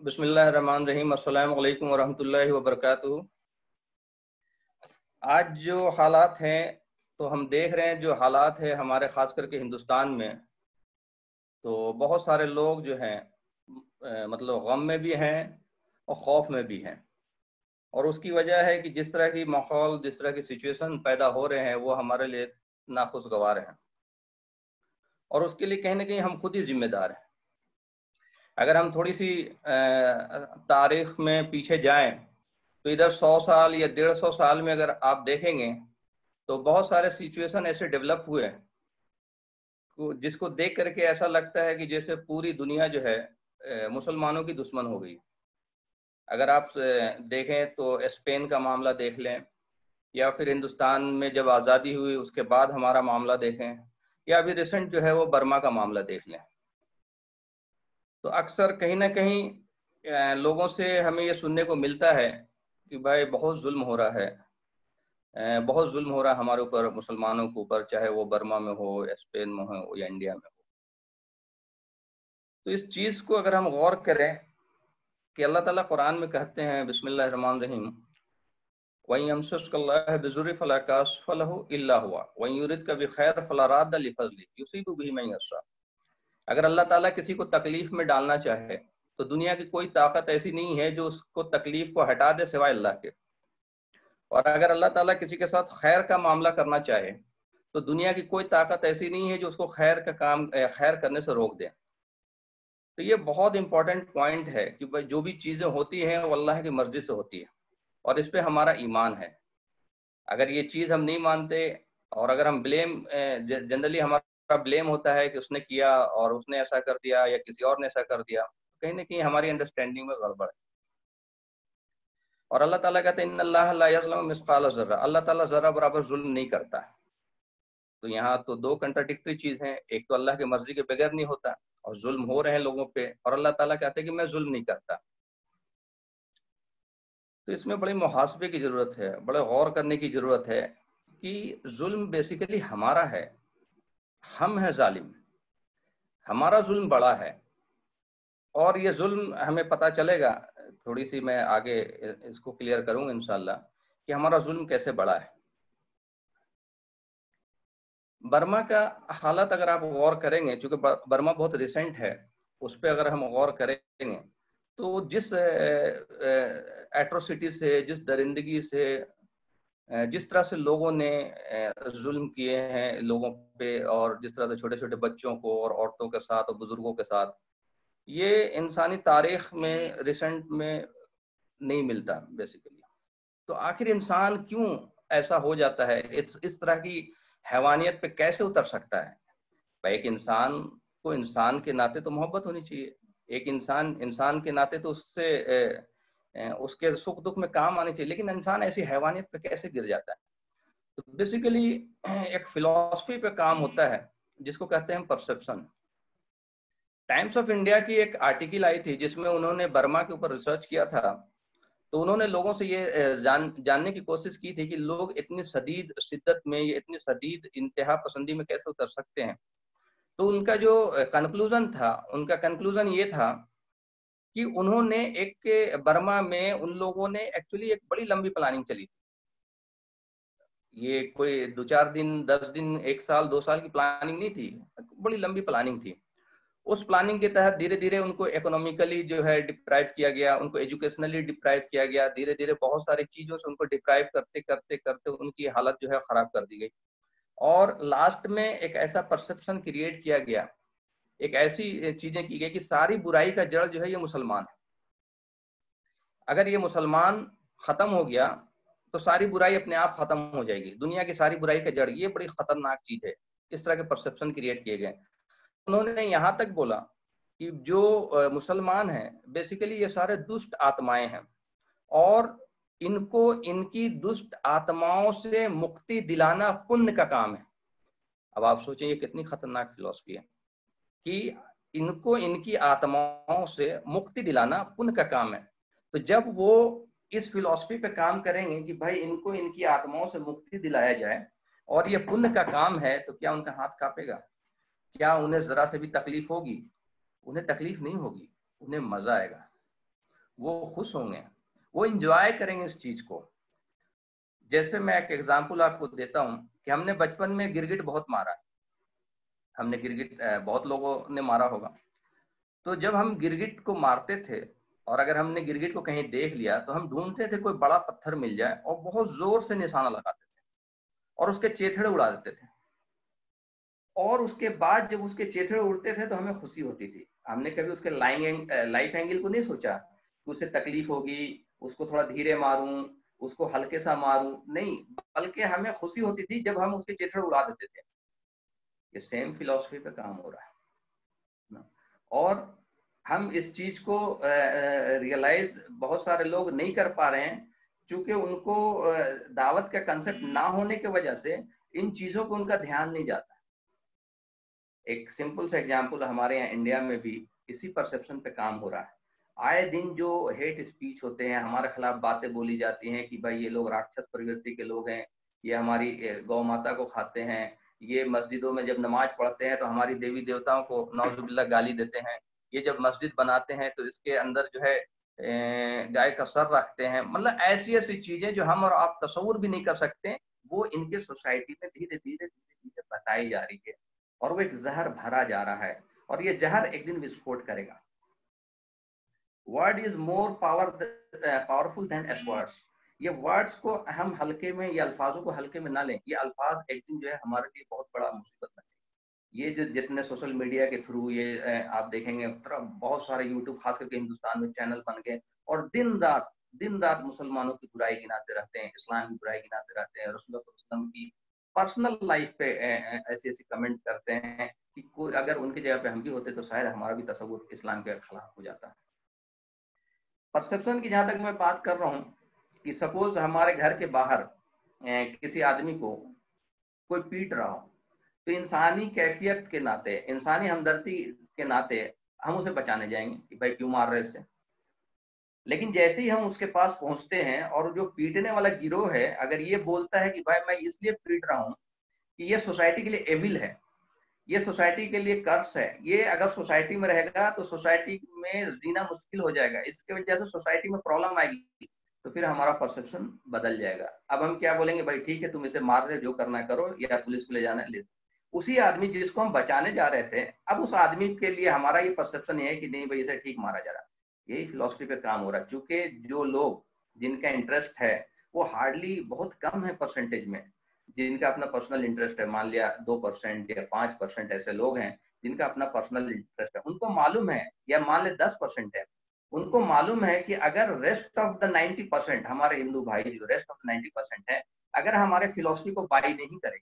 بسم اللہ الرحمن الرحیم، السلام علیکم ورحمۃ اللہ وبرکاتہ۔ آج جو حالات ہیں تو ہم دیکھ رہے ہیں، جو حالات ہے ہمارے خاص کر کے ہندوستان میں، تو بہت سارے لوگ جو ہیں مطلب غم میں بھی ہیں اور خوف میں بھی ہیں، اور اس کی وجہ ہے کہ جس طرح کی ماحول، جس طرح کی سچویشن پیدا ہو رہے ہیں وہ ہمارے لیے ناخوشگوار ہیں، اور اس کے لیے کہیں نہ کہیں ہم خود ہی ذمہ دار ہیں۔ اگر ہم تھوڑی سی تاریخ میں پیچھے جائیں تو ادھر 100 سال یا 150 سال میں اگر آپ دیکھیں گے تو بہت سارے سچویشن ایسے ڈیولپ ہوئے ہیں جس کو دیکھ کر کے ایسا لگتا ہے کہ جیسے پوری دنیا جو ہے مسلمانوں کی دشمن ہو گئی۔ اگر آپ دیکھیں تو اسپین کا معاملہ دیکھ لیں، یا پھر ہندوستان میں جب آزادی ہوئی اس کے بعد ہمارا معاملہ دیکھیں، یا ابھی ریسنٹ جو ہے وہ برما کا معاملہ دیکھ لیں، تو اکثر کہیں نہ کہیں لوگوں سے ہمیں یہ سننے کو ملتا ہے کہ بھائی بہت ظلم ہو رہا ہے، بہت ظلم ہو رہا ہے ہمارے اوپر، مسلمانوں کے اوپر، چاہے وہ برما میں ہو، اسپین میں ہو یا انڈیا میں ہو۔ تو اس چیز کو اگر ہم غور کریں کہ اللہ تعالیٰ قرآن میں کہتے ہیں، بسم اللہ الرحمن الرحیم، وَإِن يَمْسَسْكَ اللَّهُ بِضُرٍّ فَلَا كَاشِفَ لَهُ إِلَّا هُوَ وَإِن يُرِدْكَ بِخَيْرٍ فَلَا رَادَّ لِفَضْلِهِ يُصِيبُ بِهِ مَن يَشَاءُ۔ اگر اللہ تعالیٰ کسی کو تکلیف میں ڈالنا چاہے تو دنیا کی کوئی طاقت ایسی نہیں ہے جو اس کو تکلیف کو ہٹا دے سوائے اللہ کے، اور اگر اللہ تعالیٰ کسی کے ساتھ خیر کا معاملہ کرنا چاہے تو دنیا کی کوئی طاقت ایسی نہیں ہے جو اس کو خیر کا کام خیر کرنے سے روک دے۔ تو یہ بہت امپورٹنٹ پوائنٹ ہے کہ جو بھی چیزیں ہوتی ہیں وہ اللہ کی مرضی سے ہوتی ہے، اور اس پہ ہمارا ایمان ہے۔ اگر یہ چیز ہم نہیں مانتے، اور اگر ہم بلیم، جنرلی ہمارا بلیم ہوتا ہے کہ اس نے کیا اور اس نے ایسا کر دیا یا کسی اور نے ایسا کر دیا، کہیں نہ کہیں ہماری انڈرسٹینڈنگ میں گڑبڑ ہے۔ اور اللہ تعالیٰ کہتے ہیں ان اللہ لا یظلم مثقال ذرہ، اللہ تعالیٰ ذرہ برابر ظلم نہیں کرتا۔ تو یہاں تو دو کنٹراڈکٹری چیز ہیں، ایک تو اللہ کی مرضی کے بغیر نہیں ہوتا، اور ظلم ہو رہے ہیں لوگوں پہ، اور اللہ تعالیٰ کہتے ہیں کہ میں ظلم نہیں کرتا۔ تو اس میں بڑے محاسبے کی ضرورت ہے، بڑے غور کرنے کی ضرورت ہے کہ ظلم بیسیکلی ہمارا ہے، ہم ہیں ظالم، ہمارا ظلم بڑا ہے، اور یہ ظلم ہمیں پتہ چلے گا، تھوڑی سی میں آگے اس کو کلیئر کروں گا انشاءاللہ کہ ہمارا ظلم کیسے بڑا ہے۔ برما کا حالت اگر آپ غور کریں گے، چونکہ برما بہت ریسنٹ ہے، اس پہ اگر ہم غور کریں گے تو جس ایٹروسٹی سے، جس درندگی سے، جس طرح سے لوگوں نے ظلم کیے ہیں لوگوں پہ، اور جس طرح سے چھوٹے چھوٹے بچوں کو اور عورتوں کے ساتھ اور بزرگوں کے ساتھ، یہ انسانی تاریخ میں ریسنٹ میں نہیں ملتا بیسیکلی۔ تو آخر انسان کیوں ایسا ہو جاتا ہے، اس طرح کی حیوانیت پہ کیسے اتر سکتا ہے؟ ایک انسان کو انسان کے ناطے تو محبت ہونی چاہیے، ایک انسان کے ناطے تو اس سے اس کے سکھ دکھ میں کام آنی چاہیے، لیکن انسان ایسی حیوانیت پہ کیسے گر جاتا ہے؟ تو بیسیکلی ایک فلسفی پہ کام ہوتا ہے جس کو کہتے ہیں پرسپشن۔ ٹائمز آف انڈیا کی ایک آرٹیکل آئی تھی جس میں انہوں نے برما کے اوپر ریسرچ کیا تھا، تو انہوں نے لوگوں سے یہ جاننے کی کوشش کی تھی کہ لوگ اتنی شدید شدت میں، یا اتنی شدید انتہا پسندی میں کیسے اتر سکتے ہیں۔ تو ان کا جو کنکلوژن تھا، ان کا کنکلوژن یہ تھا کہ انہوں نے ایک برما میں ان لوگوں نے ایکچولی ایک بڑی لمبی پلاننگ چلی تھی، یہ کوئی 2-4 دن، 10 دن، 1 سال، 2 سال کی پلاننگ نہیں تھی، بڑی لمبی پلاننگ تھی۔ اس پلاننگ کے تحت دھیرے دھیرے ان کو اکنومیکلی جو ہے ڈپرائیو کیا گیا، ان کو ایجوکیشنلی ڈپرائیو کیا گیا، دھیرے دھیرے بہت ساری چیزوں سے ان کو ڈپرائیو کرتے کرتے کرتے ان کی حالت جو ہے خراب کر دی گئی، اور لاسٹ میں ایک ایسا پرسپشن کریٹ کیا گیا، ایک ایسی چیزیں کی گئی کہ ساری برائی کا جڑ جو ہے یہ مسلمان ہے۔ اگر یہ مسلمان ختم ہو گیا تو ساری برائی اپنے آپ ختم ہو جائے گی، دنیا کی ساری برائی کا جڑ، یہ بڑی خطرناک چیز ہے۔ اس طرح کے پرسپشن کریٹ کیے گئے۔ انہوں نے یہاں تک بولا کہ جو مسلمان ہیں بیسیکلی یہ سارے دشٹ آتمائیں ہیں، اور ان کو ان کی دشٹ آتماؤں سے مکتی دلانا پن کا کام ہے۔ اب آپ سوچیں یہ کتنی خطرناک فلسفی ہے کہ ان کو ان کی آتماؤں سے مکتی دلانا پن کا کام ہے۔ تو جب وہ اس فلسفی پہ کام کریں گے کہ بھائی ان کو ان کی آتماؤں سے مکتی دلایا جائے اور یہ پن کا کام ہے، تو کیا ان کا ہاتھ کانپے گا؟ کیا انہیں ذرا سے بھی تکلیف ہوگی؟ انہیں تکلیف نہیں ہوگی، انہیں مزہ آئے گا۔ وہ خوش ہوں گے, وہ انجوائے کریں گے اس چیز کو. جیسے میں ایک ایگزامپل آپ کو دیتا ہوں کہ ہم نے بچپن میں گرگٹ بہت مارا ہے, ہم نے گرگٹ بہت لوگوں نے مارا ہوگا. تو جب ہم گرگٹ کو مارتے تھے اور اگر ہم نے گرگٹ کو کہیں دیکھ لیا تو ہم ڈھونڈتے تھے کوئی بڑا پتھر مل جائے اور بہت زور سے نشانہ لگاتے تھے اور اس کے چیتھڑے اڑا دیتے تھے. اور اس کے بعد جب اس کے چیتھڑے اڑتے تھے تو ہمیں خوشی ہوتی تھی. ہم نے کبھی اس کے لائف اینگل کو نہیں سوچا کہ اسے تکلیف ہوگی, اس کو تھوڑا دھیرے ماروں, اس کو ہلکے سا ماروں, نہیں, بلکہ ہمیں خوشی ہوتی تھی جب ہم اس کے چیتھڑے اڑا دیتے تھے. یہ سیم فلاسفی پہ کام ہو رہا ہے. اور ہم اس چیز کو ریئلائز بہت سارے لوگ نہیں کر پا رہے ہیں چونکہ ان کو دعوت کا کنسپٹ نہ ہونے کی وجہ سے ان چیزوں کو ان کا دھیان نہیں جاتا. ایک سمپل سا ایگزامپل, ہمارے یہاں انڈیا میں بھی اسی پرسپشن پہ کام ہو رہا ہے. آئے دن جو ہیٹ اسپیچ ہوتے ہیں, ہمارے خلاف باتیں بولی جاتی ہیں کہ بھائی یہ لوگ راکشس پرگتی کے لوگ ہیں, یہ ہماری گو ماتا کو کھاتے ہیں, یہ مسجدوں میں جب نماز پڑھتے ہیں تو ہماری دیوی دیوتاؤں کو نعوذ باللہ گالی دیتے ہیں, یہ جب مسجد بناتے ہیں تو اس کے اندر جو ہے گائے کا سر رکھتے ہیں. مطلب ایسی ایسی چیزیں جو ہم اور آپ تصور بھی نہیں کر سکتے, وہ ان کے سوسائٹی میں دھیرے دھیرے دھیرے دھیرے بتائی جا رہی ہے اور وہ ایک زہر بھرا جا رہا ہے اور یہ زہر ایک دن وسفوٹ کرے گا. Word is more powerful than efforts. یہ ورڈز کو ہم ہلکے میں, یا الفاظوں کو ہلکے میں نہ لیں. یہ الفاظ ایک دن جو ہے ہمارے لیے بہت بڑا مصیبت بنے. یہ جو جتنے سوشل میڈیا کے تھرو یہ آپ دیکھیں گے بہت سارے یوٹیوب خاص کر کے ہندوستان میں چینل بن گئے اور دن رات مسلمانوں کی برائی گناتے رہتے ہیں, اسلام کی برائی گناتے رہتے ہیں, رسول اللہ صلی اللہ علیہ وسلم کی پرسنل لائف پہ ایسی ایسی کمنٹ کرتے ہیں کہ کوئی اگر ان کی جگہ پہ ہم بھی ہوتے تو شاید ہمارا بھی تصور اسلام کے خلاف ہو جاتا. پرسپشن کی جہاں تک میں بات کر رہا ہوں کہ سپوز ہمارے گھر کے باہر کسی آدمی کو کوئی پیٹ رہا ہو تو انسانی کیفیت کے ناطے, انسانی ہمدردی کے ناطے ہم اسے بچانے جائیں گے کہ بھائی کیوں مار رہے اسے. لیکن جیسے ہی ہم اس کے پاس پہنچتے ہیں اور جو پیٹنے والا گروہ ہے اگر یہ بولتا ہے کہ بھائی میں اس لیے پیٹ رہا ہوں کہ یہ سوسائٹی کے لیے ایول ہے, یہ سوسائٹی کے لیے کرس ہے, یہ اگر سوسائٹی میں رہے گا تو سوسائٹی میں جینا مشکل ہو جائے گا, اس کی وجہ سے سوسائٹی میں پرابلم آئے گی, تو پھر ہمارا پرسپشن بدل جائے گا. اب ہم کیا بولیں گے, بھائی ٹھیک ہے تم اسے مار رہے, جو کرنا کرو, یا پولیس کو لے جانا لے. اسی آدمی جس کو ہم بچانے جا رہے تھے, اب اس آدمی کے لیے ہمارا یہ پرسپشن ہے کہ نہیں بھائی اسے ٹھیک مارا جا رہا. یہی فلاسفی پہ کام ہو رہا ہے. چونکہ جو لوگ جن کا انٹرسٹ ہے وہ ہارڈلی بہت کم ہے پرسنٹیج میں, جن کا اپنا پرسنل انٹرسٹ ہے, مان لیا 2% یا 5% ایسے لوگ ہیں جن کا اپنا پرسنل انٹرسٹ ہے. ان کو معلوم ہے, یا مان لے 10% ہے, ان کو معلوم ہے کہ اگر ریسٹ آف دا 90%, ہمارے ہندو بھائی جو ریسٹ آف دا 90% ہے, اگر ہمارے فلاسفی کو بائی نہیں کرے,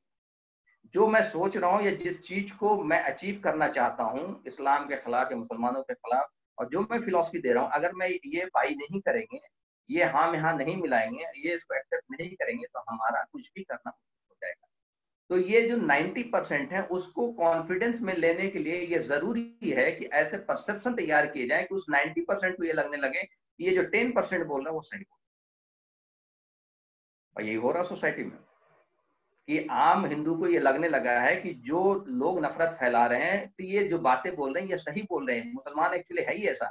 جو میں سوچ رہا ہوں یا جس چیز کو میں اچیو کرنا چاہتا ہوں اسلام کے خلاف یا مسلمانوں کے خلاف, اور جو میں فلاسفی دے رہا ہوں, اگر میں یہ بائی نہیں کریں گے, یہ ہاں میں ہاں نہیں ملائیں گے, یہ اس کو ایکسپٹ نہیں کریں گے, تو ہمارا کچھ بھی کرنا ہو جائے گا. تو یہ جو 90% ہے اس کو کانفیڈنس میں لینے کے لیے یہ ضروری ہے کہ ایسے پرسپشن تیار کیے جائیں کہ اس 90% کو یہ لگنے لگے کہ یہ جو 10% بول رہا ہے وہ صحیح بول رہا ہے. اور یہی ہو رہا سوسائٹی میں کہ عام ہندو کو یہ لگنے لگا ہے کہ جو لوگ نفرت پھیلا رہے ہیں تو یہ جو باتیں بول رہے ہیں یہ صحیح بول رہے ہیں. مسلمان ایکچولی ہے ہی ایسا.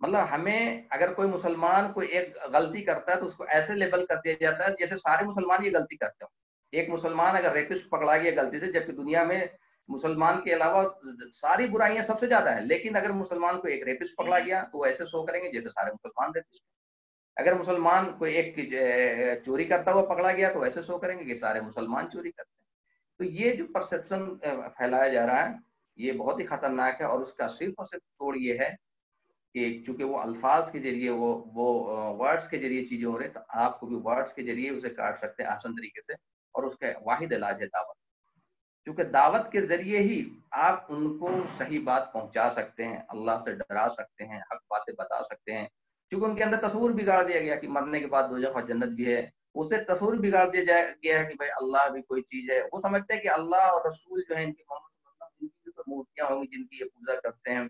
مطلب ہمیں اگر کوئی مسلمان کوئی ایک غلطی کرتا ہے تو اس کو ایسے لیبل کر دیا جاتا ہے جیسے سارے مسلمان یہ غلطی کرتے ہوں. ایک مسلمان اگر ریپسٹ پکڑا گیا غلطی سے, جبکہ دنیا میں مسلمان کے علاوہ ساری برائیاں سب سے زیادہ ہیں, لیکن اگر مسلمان کو ایک ریپسٹ پکڑا گیا تو وہ ایسے شو کریں گے جیسے سارے مسلمان ریپسٹ. اگر مسلمان کو ایک چوری کرتا ہوا پکڑا گیا تو ایسے شو کریں گے کہ سارے مسلمان چوری کرتے ہیں. تو یہ جو پرسپشن پھیلایا جا رہا ہے یہ بہت ہی خطرناک ہے, اور اس کا صرف اور صرف توڑ یہ ہے کہ چونکہ وہ الفاظ کے ذریعے وہ ورڈز کے ذریعے چیزیں ہو رہی ہیں, تو آپ کو بھی ورڈز کے ذریعے اسے کاٹ سکتے ہیں آسان طریقے سے, اور اس کا واحد علاج ہے دعوت. کیونکہ دعوت کے ذریعے ہی آپ ان کو صحیح بات پہنچا سکتے ہیں, اللہ سے ڈرا سکتے ہیں, حق باتیں بتا سکتے ہیں. کیونکہ ان کے اندر تصور بگاڑ دیا گیا کہ مرنے کے بعد دوزخ اور جنت بھی ہے, اسے تصور بگاڑ دیا گیا ہے کہ بھائی اللہ بھی کوئی چیز ہے. وہ سمجھتے ہیں کہ اللہ اور رسول جو ہے ان کی محمد صلی اللہ علیہ وسلم کی بھی مورتیاں ہوں گی جن کی یہ پوجا کرتے ہیں.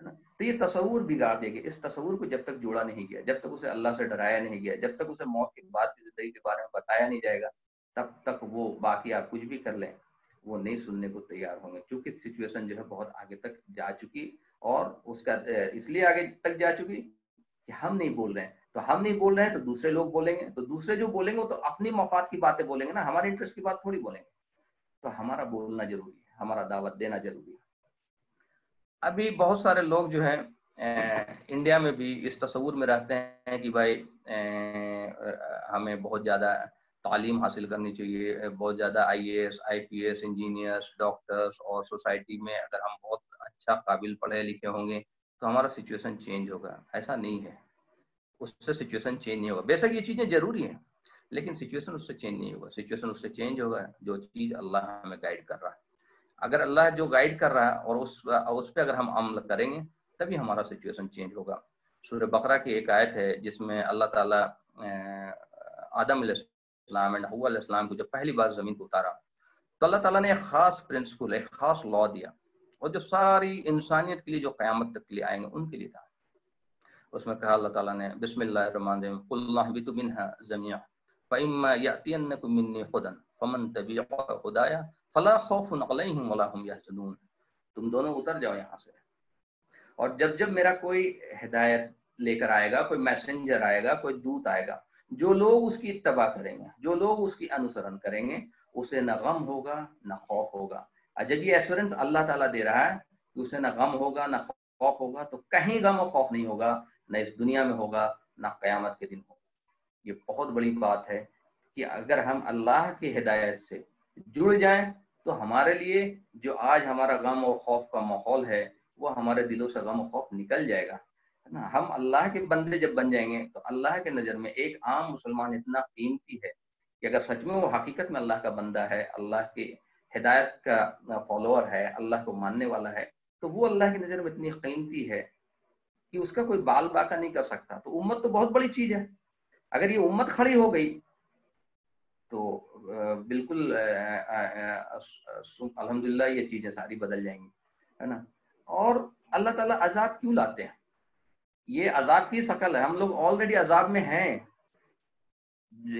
تو یہ تصور بگاڑ دیا گیا. اس تصور کو جب تک جوڑا نہیں گیا, جب تک اسے اللہ سے ڈرایا نہیں گیا, جب تک اسے موت کے بعد کی زندگی کے بارے میں بتایا نہیں جائے گا, تب تک وہ باقی آپ کچھ بھی کر لیں وہ نہیں سننے کو تیار ہوں گے. کیونکہ سچویشن جو ہے بہت آگے تک جا چکی, اور اس کا اس لیے آگے تک جا چکی کہ ہم نہیں بول رہے ہیں، تو ہم نہیں بول رہے ہیں تو دوسرے لوگ بولیں گے، تو دوسرے جو بولیں گے وہ تو اپنی مفاد کی باتیں بولیں گے نا، ہمارے انٹرسٹ کی بات تھوڑی بولیں گے. تو ہمارا بولنا ضروری ہے، ہمارا دعوت دینا ضروری ہے. ابھی بہت سارے لوگ جو ہیں انڈیا میں بھی اس تصور میں رہتے ہیں کہ بھائی ہمیں بہت زیادہ تعلیم حاصل کرنی چاہیے، بہت زیادہ IAS IPS انجینئرس ڈاکٹرس، اور سوسائٹی میں اگر ہم بہت اچھا قابل پڑھے لکھے ہوں گے تو ہمارا سچویشن چینج ہوگا. ایسا نہیں ہے، اس سے سچویشن چینج نہیں ہوگا. بے شک یہ چیزیں ضروری ہیں لیکن سچویشن اس سے چینج نہیں ہوگا. سچویشن اس سے چینج ہوگا جو چیز اللہ ہمیں گائیڈ کر رہا ہے. اگر اللہ جو گائیڈ کر رہا ہے اور اس پہ اگر ہم عمل کریں گے تبھی ہمارا سچویشن چینج ہوگا. سورہ بقرہ کی ایک آیت ہے جس میں اللہ تعالیٰ آدم علیہ السلام اور حوا علیہ السلام کو جب پہلی بار زمین کو اتارا تو اللہ تعالیٰ نے ایک خاص پرنسپل، ایک خاص لا دیا، اور جو ساری انسانیت کے لیے جو قیامت تک کے لیے آئیں گے ان کے لیے تھا. اس میں کہا اللہ تعالیٰ نے بسم اللہ الرحمن الرحیم قل اهبطوا منها جميعا فإما يأتينكم مني هدى فمن تبع هدايا فلا خوف عليهم ولا هم يحزنون. تم دونوں اتر جاؤ یہاں سے، اور جب جب میرا کوئی ہدایت لے کر آئے گا، کوئی میسنجر آئے گا، کوئی دودت آئے گا، جو لوگ اس کی اتباع کریں گے، جو لوگ اس کی انوسرن کریں گے، اسے نہ غم ہوگا نہ خوف ہوگا. اور جب یہ ایشورنس اللہ تعالیٰ دے رہا ہے کہ اسے نہ غم ہوگا نہ خوف ہوگا، تو کہیں غم و خوف نہیں ہوگا، نہ اس دنیا میں ہوگا نہ قیامت کے دن ہوگا. یہ بہت بڑی بات ہے کہ اگر ہم اللہ کی ہدایت سے جڑ جائیں تو ہمارے لیے جو آج ہمارا غم اور خوف کا ماحول ہے وہ ہمارے دلوں سے غم و خوف نکل جائے گا. ہم اللہ کے بندے جب بن جائیں گے تو اللہ کے نظر میں ایک عام مسلمان اتنا قیمتی ہے کہ اگر سچ میں وہ حقیقت میں اللہ کا بندہ ہے، اللہ کی ہدایت کا فالوور ہے، اللہ کو ماننے والا ہے، تو وہ اللہ کی نظر میں اتنی قیمتی ہے کہ اس کا کوئی بال باقا نہیں کر سکتا. تو امت تو بہت بڑی چیز ہے. اگر یہ امت کھڑی ہو گئی تو بالکل الحمدللہ یہ چیزیں ساری بدل جائیں گی، ہے نا. اور اللہ تعالیٰ عذاب کیوں لاتے ہیں؟ یہ عذاب کی شکل ہے. ہم لوگ آلریڈی عذاب میں ہیں.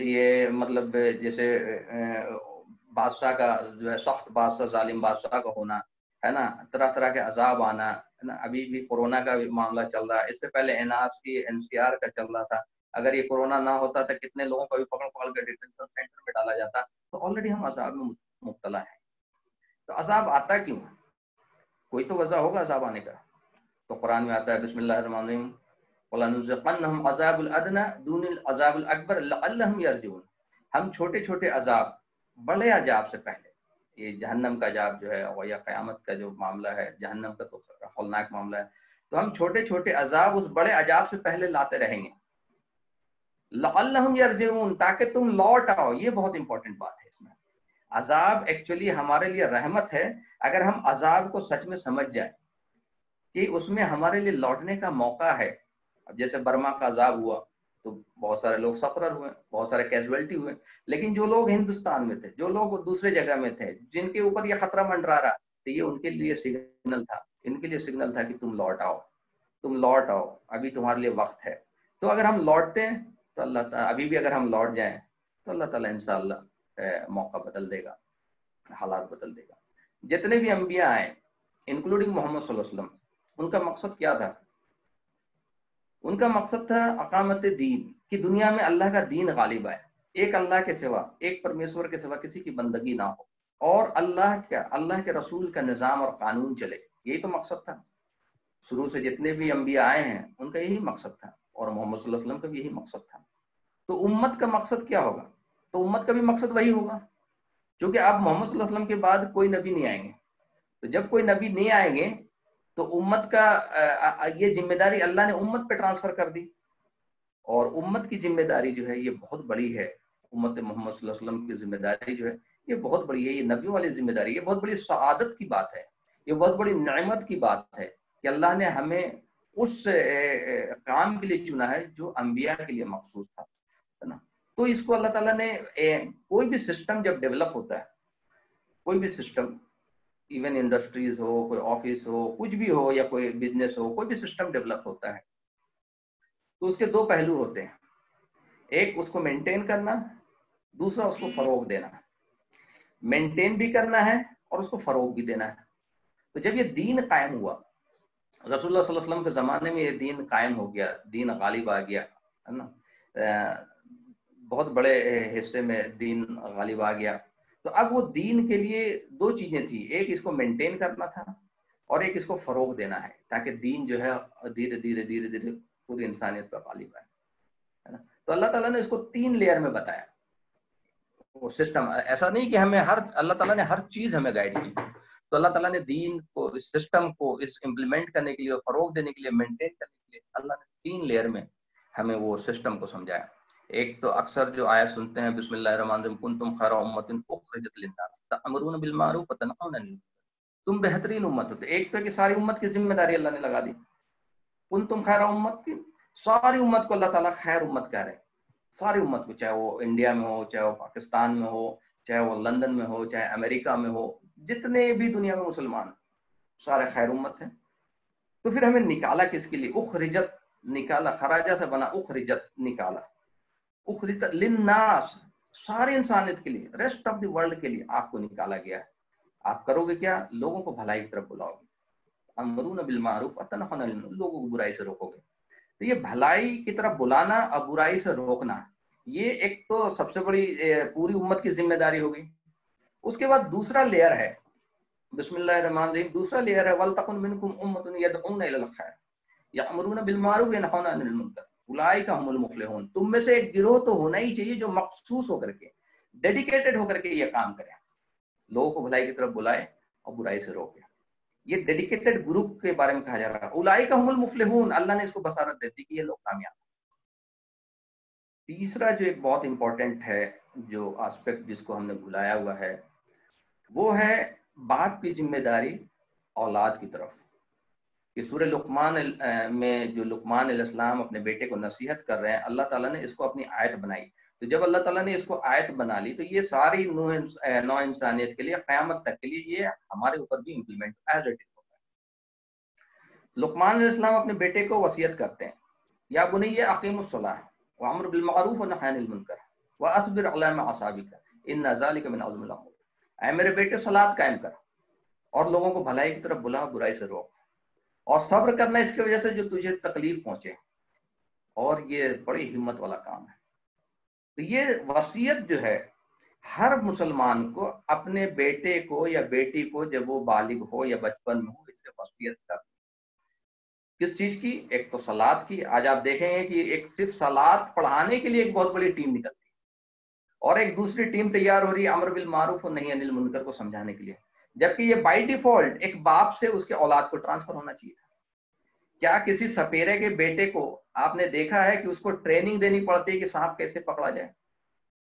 یہ مطلب جیسے بادشاہ کا جو ہے سخت بادشاہ، ظالم بادشاہ کا ہونا، ہے نا، طرح طرح کے عذاب آنا، ہے نا. ابھی بھی کورونا کا بھی معاملہ چل رہا ہے، اس سے پہلے NRC NCR کا چل رہا تھا. اگر یہ کورونا نہ ہوتا تو کتنے لوگوں کو بھی پکڑ کے ڈیٹینشن سینٹر میں ڈالا جاتا. تو آلریڈی ہم عذاب میں مبتلا ہیں. تو عذاب آتا کیوں؟ کوئی تو وجہ ہوگا عذاب آنے کا. تو قرآن میں آتا ہے بسم اللہ الرحمن الرحیم وَلَنُذِقَنَّهُمْ عَذَابُ الْأَدْنَىٰ دُونِ الْعَذَابِ الْأَكْبَرِ لَعَلَّهُمْ يَرْجِعُونَ. ہم چھوٹے چھوٹے عذاب، بڑے عذاب سے پہلے، یہ جہنم کا عذاب جو ہے اور یا قیامت کا جو معاملہ ہے، جہنم کا تو ہولناک معاملہ ہے، تو ہم چھوٹے چھوٹے عذاب اس بڑے عذاب سے پہلے لاتے رہیں گے. لَعَلَّهُمْ يَرْجِعُونَ، تاکہ تم لوٹ آؤ. یہ بہت امپورٹنٹ بات ہے. اس میں عذاب ایکچولی ہمارے لیے رحمت ہے اگر ہم عذاب کو سچ میں سمجھ جائیں کہ اس میں ہمارے لیے لوٹنے کا موقع ہے. اب جیسے برما کا عذاب ہوا تو بہت سارے لوگ سفرر ہوئے، بہت سارے کیجویلٹی ہوئے، لیکن جو لوگ ہندوستان میں تھے، جو لوگ دوسرے جگہ میں تھے، جن کے اوپر یہ خطرہ منڈرا رہا، تو یہ ان کے لیے سگنل تھا، ان کے لیے سگنل تھا کہ تم لوٹ آؤ، تم لوٹ آؤ، ابھی تمہارے لیے وقت ہے. تو اگر ہم لوٹتے ہیں تو اللہ تعالیٰ، ابھی بھی اگر ہم لوٹ جائیں تو اللہ تعالیٰ انشاءاللہ موقع بدل دے گا، حالات بدل دے گا. جتنے بھی انبیاء آئے انکلوڈنگ محمد صلی اللہ علیہ وسلم، ان کا مقصد کیا تھا؟ ان کا مقصد تھا اقامت دین، کہ دنیا میں اللہ کا دین غالب آئے، ایک اللہ کے سوا، ایک پرمیشور کے سوا کسی کی بندگی نہ ہو، اور اللہ کے رسول کا نظام اور قانون چلے. یہی تو مقصد تھا. شروع سے جتنے بھی انبیاء آئے ہیں ان کا یہی مقصد تھا، اور محمد صلی اللہ علیہ وسلم کا بھی یہی مقصد تھا. تو امت کا مقصد کیا ہوگا؟ تو امت کا بھی مقصد وہی ہوگا، کیونکہ اب محمد صلی اللہ علیہ وسلم کے بعد کوئی نبی نہیں آئیں گے. تو جب کوئی نبی نہیں آئیں گے تو امت کا یہ ذمہ داری اللہ نے امت پہ ٹرانسفر کر دی. اور امت کی ذمہ داری جو ہے یہ بہت بڑی ہے. امت محمد صلی اللہ علیہ وسلم کی ذمہ داری جو ہے یہ بہت بڑی ہے. یہ نبیوں والی ذمہ داری، یہ بہت بڑی سعادت کی بات ہے، یہ بہت بڑی نعمت کی بات ہے کہ اللہ نے ہمیں اس کام کے لیے چنا ہے جو انبیاء کے لیے مخصوص تھا، ہے نا. تو اس کو اللہ تعالیٰ نے، کوئی بھی سسٹم جب ڈیولپ ہوتا ہے، کوئی بھی سسٹم، ایون انڈسٹریز ہو، کوئی آفس ہو، کچھ بھی ہو، یا کوئی بزنس ہو، کوئی بھی سسٹم ڈیولپ ہوتا ہے تو اس کے دو پہلو ہوتے ہیں. ایک اس کو مینٹین کرنا، دوسرا اس کو فروغ دینا. مینٹین بھی کرنا ہے اور اس کو فروغ بھی دینا ہے. تو جب یہ دین قائم ہوا رسول اللہ صلی اللہ علیہ وسلم کے زمانے میں یہ دین قائم ہو گیا، دین غالب آ گیا ہے نا، بہت بڑے حصے میں دین غالب آ گیا. تو اب وہ دین کے لیے دو چیزیں تھیں، ایک اس کو مینٹین کرنا تھا اور ایک اس کو فروغ دینا ہے، تاکہ دین جو ہے دھیرے دھیرے دھیرے دھیرے پوری انسانیت پر غالب آئے ہے نا. تو اللہ تعالیٰ نے اس کو 3 لیئر میں بتایا. وہ سسٹم ایسا نہیں کہ ہمیں اللہ تعالیٰ نے ہر چیز ہمیں گائیڈ کی. تو اللہ تعالیٰ نے دین کو، اس سسٹم کو اس امپلیمنٹ کرنے کے لیے، فروغ دینے کے لیے، مینٹین کرنے کے لیے اللہ نے 3 لیئر میں ہمیں وہ سسٹم کو سمجھایا. ایک تو اکثر جو آیت سنتے ہیں بسم اللہ الرحمن الرحیم کنتم خیر امۃ اخرجت للناس تأمرون بالمعروف وتنہون عن المنکر، تم بہترین امت ہوتے. ایک تو کہ ساری امت کی ذمہ داری اللہ نے لگا دی، کنتم خیر امت کی ساری امت کو اللہ تعالیٰ خیر امت کہہ رہے ہیں، ساری امت کو، چاہے وہ انڈیا میں ہو، چاہے وہ پاکستان میں ہو، چاہے وہ لندن میں ہو، چاہے امریکہ میں ہو، جتنے بھی دنیا میں مسلمان سارے خیر امت ہیں. تو پھر ہمیں نکالا کس کے لیے؟ اخرجت، نکالا، خراجہ سے بنا اخرجت، نکالا، اخرجت للناس، ساری انسانیت کے لیے، ریسٹ آف دی ورلڈ کے لیے آپ کو نکالا گیا ہے. آپ کرو گے کیا؟ لوگوں کو بھلائی کی طرف بلاؤ گے، امرون بالمعروف وتنہون عن المنکر، لوگوں کو برائی سے روکو گے. تو یہ بھلائی کی طرف بلانا اور برائی سے روکنا، یہ ایک تو سب سے بڑی پوری امت کی ذمہ داری ہوگی. اس کے بعد دوسرا لیئر ہے بسم اللہ الرحمن الرحیم، دوسرا لیئر ہے وَلْتَكُنْ مِنْكُمْ أُمَّةٌ يَدْعُونَ إِلَى الْخَيْرِ يَأْمُرُونَ بِالْمَعْرُوفِ وَيَنْهَوْنَ عَنِ الْمُنكَرِ أُولَٰئِكَ هُمُ الْمُفْلِحُونَ. تم میں سے ایک گروہ تو ہونا ہی چاہیے جو مخصوص ہو کر کے، ڈیڈیکیٹڈ ہو کر کے یہ کام کرے، لوگوں کو بھلائی کی طرف بلائے اور برائی سے روکے. یہ ڈیڈیکیٹڈ گروپ کے بارے میں کہا جا رہا ہے، اولئک هم المفلحون. اللہ نے اس کو بشارت دے دی کہ یہ لوگ کامیاب. تیسرا جو ایک بہت امپورٹنٹ ہے، جو آسپیکٹ جس کو ہم نے بھلایا ہوا ہے، وہ ہے باپ کی ذمہ داری اولاد کی طرف. کہ سورہ لقمان میں جو لقمان علیہ السلام اپنے بیٹے کو نصیحت کر رہے ہیں، اللہ تعالیٰ نے اس کو اپنی آیت بنائی. تو جب اللہ تعالیٰ نے اس کو آیت بنا لی تو یہ ساری نو انسانیت کے لیے، قیامت تک کے لیے یہ ہمارے اوپر بھی امپلیمنٹ ایز اٹ ہوتا ہے. لقمان علیہ السلام اپنے بیٹے کو وصیت کرتے ہیں، یا بنی اقیم الصلاۃ وامر بالمعروف ونہی عن المنکر واصبر علی ما اصابک ان ذلک من عزم الامور. اے میرے بیٹے صلاۃ قائم کر اور لوگوں کو بھلائی کی طرف بلا، برائی سے روک، اور صبر کرنا اس کی وجہ سے جو تجھے تکلیف پہنچے، اور یہ بڑی ہمت والا کام ہے. تو یہ وصیت جو ہے ہر مسلمان کو اپنے بیٹے کو یا بیٹی کو جب وہ بالغ ہو یا بچپن میں ہو، اس سے وصیت کر. کس چیز کی؟ ایک تو صلاۃ کی. آج آپ دیکھیں گے کہ ایک صرف صلاۃ پڑھانے کے لیے ایک بہت بڑی ٹیم نکلتی ہے، اور ایک دوسری ٹیم تیار ہو رہی ہے امر بالمعروف اور نہی عن المنکر کو سمجھانے کے لیے. جبکہ یہ بائی ڈیفالٹ ایک باپ سے اس کے اولاد کو ٹرانسفر ہونا چاہیے. کیا کسی سپیرے کے بیٹے کو آپ نے دیکھا ہے کہ اس کو ٹریننگ دینی پڑتی ہے کہ سانپ کیسے پکڑا جائے؟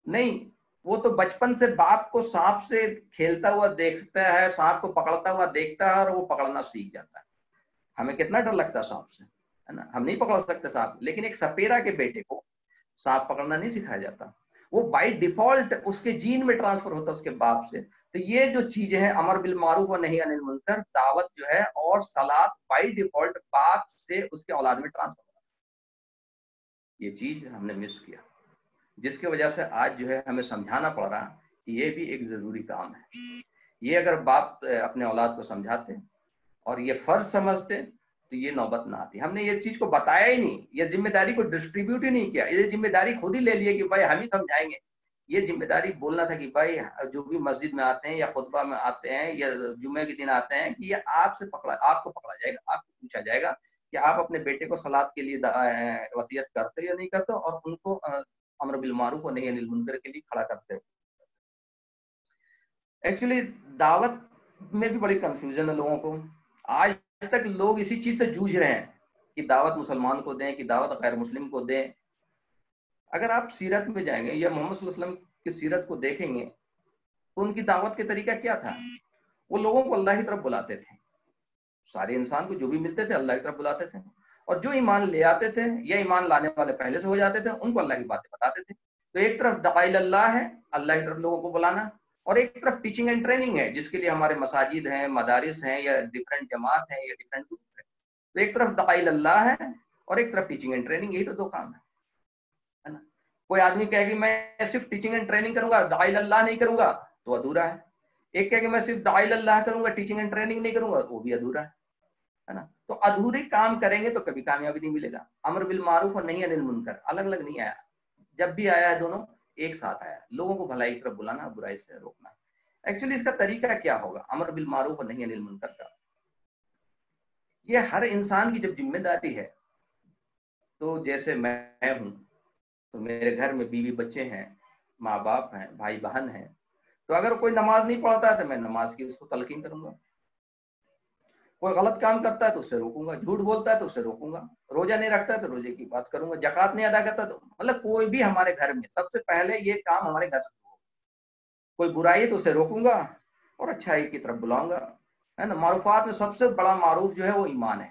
نہیں، وہ تو بچپن سے باپ کو سانپ سے کھیلتا ہوا دیکھتا ہے، سانپ کو پکڑتا ہوا دیکھتا ہے، اور وہ پکڑنا سیکھ جاتا ہے. ہمیں کتنا ڈر لگتا ہے سانپ سے، ہے نا، ہم نہیں پکڑ سکتے سانپ. لیکن ایک سپیرا کے بیٹے کو سانپ پکڑنا نہیں سکھایا جاتا، وہ بائی ڈیفالٹ اس کے جین میں ٹرانسفر ہوتا ہے اس کے باپ سے. تو یہ جو چیزیں ہیں امر بالمعروف و نہی عن المنکر، دعوت جو ہے، اور صلاۃ بائی ڈیفالٹ باپ سے اس کے اولاد میں ٹرانسفر ہوتا ہے. یہ چیز ہم نے مس کیا، جس کی وجہ سے آج جو ہے ہمیں سمجھانا پڑ رہا کہ یہ بھی ایک ضروری کام ہے. یہ اگر باپ اپنے اولاد کو سمجھاتے اور یہ فرض سمجھتے تو یہ نوبت نہ آتی. ہم نے یہ چیز کو بتایا ہی نہیں، یہ ذمہ داری کو ڈسٹریبیوٹ ہی نہیں کیا. یہ ذمہ داری خود ہی لے لیے کہ بھائی ہم ہی سمجھائیں گے. یہ ذمہ داری بولنا تھا کہ بھائی جو بھی مسجد میں آتے ہیں یا خطبہ میں آتے ہیں یا جمعے کے دن آتے ہیں، کہ یہ آپ کو پکڑا جائے گا، آپ کو پوچھا جائے گا کہ آپ اپنے بیٹے کو صلاۃ کے لیے وصیت کرتے یا نہیں کرتے، اور ان کو امر بالمعروف و نہی عن المنکر کے لیے کھڑا کرتے. ایکچولی دعوت میں بھی بڑی کنفیوژن ہے لوگوں کو. آج تک لوگ اسی چیز سے جوجھ رہے ہیں کہ دعوت مسلمان کو دیں، کہ دعوت غیر مسلم کو دیں. اگر آپ سیرت میں جائیں گے یا محمد صلی اللہ علیہ وسلم کی سیرت کو دیکھیں گے تو ان کی دعوت کا طریقہ کیا تھا؟ وہ لوگوں کو اللہ کی طرف بلاتے تھے. سارے انسان کو جو بھی ملتے تھے اللہ کی طرف بلاتے تھے، اور جو ایمان لے آتے تھے یا ایمان لانے والے پہلے سے ہو جاتے تھے ان کو اللہ کی باتیں بتاتے تھے. تو ایک طرف دعائل اللہ ہے، اللہ کی طرف لوگوں کو بلانا، اور ایک طرف ٹیچنگ اینڈ ٹریننگ ہے، جس کے لیے ہمارے مساجد ہیں، مدارس ہیں، یا ڈفرینٹ جماعت ہیں، یا ڈفرینٹ گروپ ہیں. تو ایک طرف دعائل اللہ ہے اور ایک طرف ٹیچنگ اینڈ ٹریننگ. یہی تو دو کام ہے نا. کوئی آدمی کہے کہ میں صرف ٹیچنگ اینڈ ٹریننگ کروں گا، دعائل اللہ نہیں کروں گا، تو ادھورا ہے. ایک کہے کہ میں صرف دعائل اللہ کروں گا، ٹیچنگ اینڈ ٹریننگ نہیں کروں گا، وہ بھی ادھورا ہے. ہے نا. تو ادھورے کام کریں گے تو کبھی کامیابی نہیں ملے گا. امر بالمعروف اور نہیں انل منکر الگ الگ نہیں آیا, جب بھی آیا ہے دونوں ایک ساتھ آیا. لوگوں کو بھلائی کی طرف بلانا, برائی سے روکنا. ایکچولی اس کا طریقہ کیا ہوگا امر بالمعروف اور نہیں انل منکر کا؟ یہ ہر انسان کی جب ذمہ داری ہے, تو جیسے میں ہوں تو میرے گھر میں بیوی بچے ہیں, ماں باپ ہیں, بھائی بہن ہیں, تو اگر کوئی نماز نہیں پڑھتا ہے تو میں نماز کی اس کو تلقین کروں گا. کوئی غلط کام کرتا ہے تو اس سے روکوں گا, جھوٹ بولتا ہے تو اس سے روکوں گا, روزہ نہیں رکھتا ہے تو روزے کی بات کروں گا, زکات نہیں ادا کرتا تو مطلب کوئی بھی ہمارے گھر میں سب سے پہلے یہ کام ہمارے گھر سے ہو. کوئی برائی ہے تو اسے روکوں گا اور اچھائی کی طرف بلاؤں گا, ہے نا. معروفات میں سب سے بڑا معروف جو ہے وہ ایمان ہے,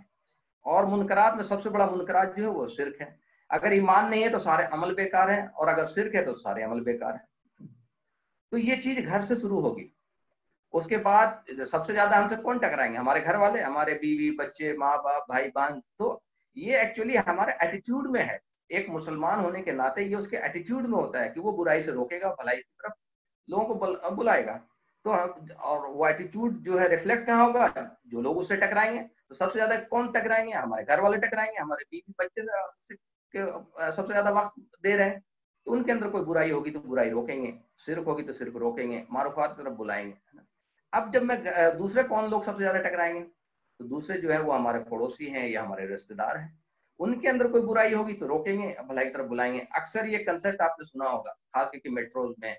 اور منکرات میں سب سے بڑا منکرات جو ہے وہ شرک ہے. اگر ایمان نہیں ہے تو سارے عمل بیکار ہیں, اور اگر شرک ہے تو سارے عمل بیکار ہیں. تو یہ چیز گھر سے شروع ہوگی. اس کے بعد سب سے زیادہ ہم سے کون ٹکرائیں گے؟ ہمارے گھر والے, ہمارے بیوی بچے, ماں باپ, بھائی بہن. تو یہ ایکچولی ہمارے ایٹیٹیوڈ میں ہے. ایک مسلمان ہونے کے ناطے یہ اس کے ایٹیٹیوڈ میں ہوتا ہے کہ وہ برائی سے روکے گا, بھلائی کی طرف لوگوں کو بلائے گا. تو اور وہ ایٹیٹیوڈ جو ہے ریفلیکٹ کہاں ہوگا؟ جو لوگ اس سے ٹکرائیں گے. تو سب سے زیادہ کون ٹکرائیں گے؟ ہمارے گھر والے ٹکرائیں گے. ہمارے بیوی بچے سب سے زیادہ وقت دے رہے ہیں, تو ان کے اندر کوئی برائی ہوگی تو برائی روکیں گے, شرک ہوگی تو شرک روکیں گے, معروفات کی طرف بلائیں گے. اب جب میں دوسرے کون لوگ سب سے زیادہ ٹکرائیں گے؟ تو دوسرے جو ہے وہ ہمارے پڑوسی ہیں یا ہمارے رشتے دار ہیں. ان کے اندر کوئی برائی ہوگی تو روکیں گے, بھلائی کی طرف بلائیں گے. اکثر یہ کنسپٹ آپ نے سنا ہوگا, خاص کر کے میٹروز میں,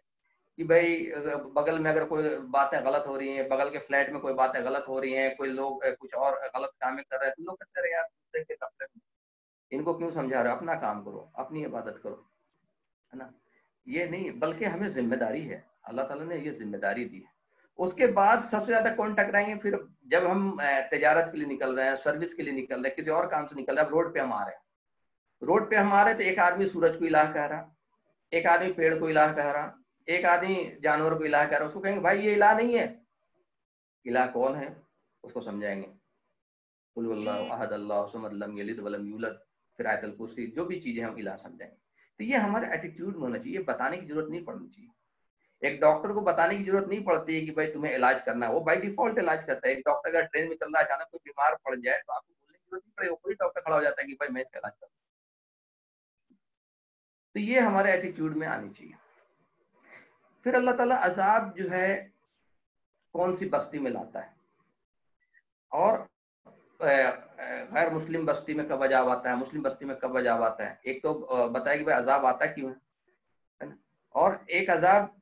کہ بھائی بغل میں اگر کوئی باتیں غلط ہو رہی ہیں, بغل کے فلیٹ میں کوئی باتیں غلط ہو رہی ہیں, کوئی لوگ کچھ اور غلط کام کر رہے ہیں, تو لوگ کہتے ہیں یار دوسرے کے کپڑے میں ان کو کیوں سمجھا رہے ہو, اپنا کام کرو, اپنی عبادت کرو, ہے نا. یہ نہیں, بلکہ ہمیں ذمہ داری ہے, اللہ تعالیٰ نے یہ ذمہ داری دی ہے. اس کے بعد سب سے زیادہ کون ٹکرائیں گے؟ پھر جب ہم تجارت کے لیے نکل رہے ہیں, سروس کے لیے نکل رہے ہیں, کسی اور کام سے نکل رہے ہیں, اب روڈ پہ ہم آ رہے ہیں, روڈ پہ ہم آ رہے ہیں تو ایک آدمی سورج کو الہ کہہ رہا, ایک آدمی پیڑ کو الہ کہہ رہا, ایک آدمی جانور کو الہ کہہ رہا. اس کو کہیں گے بھائی یہ الہ نہیں ہے. الہ کون ہے اس کو سمجھائیں گے, قل اللہ احد اللہ الصمد لم یلد ولم یولد, پھر آیت الکرسی, جو بھی چیزیں ہم الہ سمجھائیں گے. تو یہ ہمارے ایٹیٹیوڈ میں ہونا چاہیے, بتانے کی ضرورت نہیں پڑنی چاہیے. ایک ڈاکٹر کو بتانے کی ضرورت نہیں پڑتی ہے کہ بھائی تمہیں علاج کرنا ہے, وہ بائی ڈیفالٹ علاج کرتا ہے. ایک ڈاکٹر اگر ٹرین میں چل رہا ہے, اچانک کوئی بیمار پڑ جائے تو آپ کو بولنے کی ضرورت نہیں پڑے, وہ کوئی ڈاکٹر کھڑا ہو جاتا ہے کہ بھائی میں اس کا علاج کروں. تو یہ ہمارے ایٹیٹیوڈ میں آنی چاہیے. پھر اللہ تعالیٰ عذاب جو ہے کون سی بستی میں لاتا ہے, اور غیر مسلم بستی میں کب عذاب آتا ہے, مسلم بستی میں کب عذاب آتا ہے. ایک تو بتایا کہ بھائی عذاب آتا کیوں ہے, اور ایک عذاب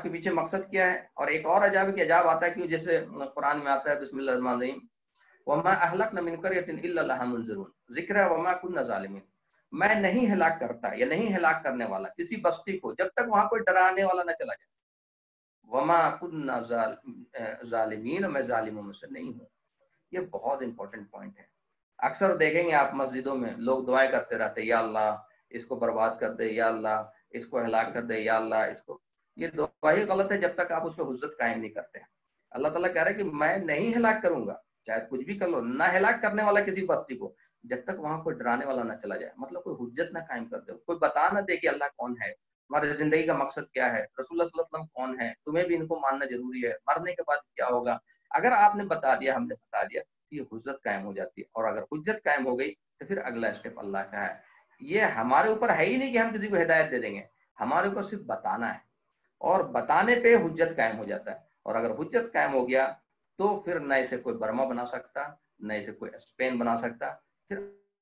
کے پیچھے مقصد کیا ہے, اور ایک اور عذاب کہ عذاب آتا ہے کیوں. جیسے قرآن میں آتا ہے بسم اللہ الرحمن الرحیم, وما اہلکنا من قریۃ الا لها منذرون, ذکر ہے وما کنا ظالمین, میں نہیں ہلاک کرتا یا نہیں ہلاک کرنے والا کسی بستی کو جب تک وہاں کوئی ڈرانے والا نہ چلا جائے. وما کنا ظالمین, میں ظالموں میں سے نہیں ہوں. یہ بہت امپورٹنٹ پوائنٹ ہے. اکثر دیکھیں گے آپ مسجدوں میں لوگ دعائیں کرتے رہتے, یا اللہ اس کو برباد کر دے, یا اللہ اس کو ہلاک کر دے, یا اللہ اس کو. یہ دعا ہی غلط ہے جب تک آپ اس پہ حجت قائم نہیں کرتے. اللہ تعالیٰ کہہ رہا ہے کہ میں نہیں ہلاک کروں گا, چاہے کچھ بھی کر لو, نہ ہلاک کرنے والا کسی بستی کو جب تک وہاں کوئی ڈرانے والا نہ چلا جائے. مطلب کوئی حجت نہ قائم کر دے, کوئی بتا نہ دے کہ اللہ کون ہے, ہماری زندگی کا مقصد کیا ہے, رسول اللہ صلی اللہ علیہ وسلم کون ہے, تمہیں بھی ان کو ماننا ضروری ہے, مرنے کے بعد کیا ہوگا. اگر آپ نے بتا دیا, ہم نے بتا دیا, یہ حجت قائم ہو جاتی ہے. اور اگر حجت قائم ہو گئی تو پھر اگلا اسٹیپ اللہ کا ہے. یہ ہمارے اوپر ہے ہی نہیں کہ ہم کسی کو ہدایت دے دیں گے, ہمارے اوپر صرف بتانا ہے, اور بتانے پہ حجت قائم ہو جاتا ہے. اور اگر حجت قائم ہو گیا تو پھر نہ اسے کوئی برما بنا سکتا, نہ اسے کوئی اسپین بنا سکتا. پھر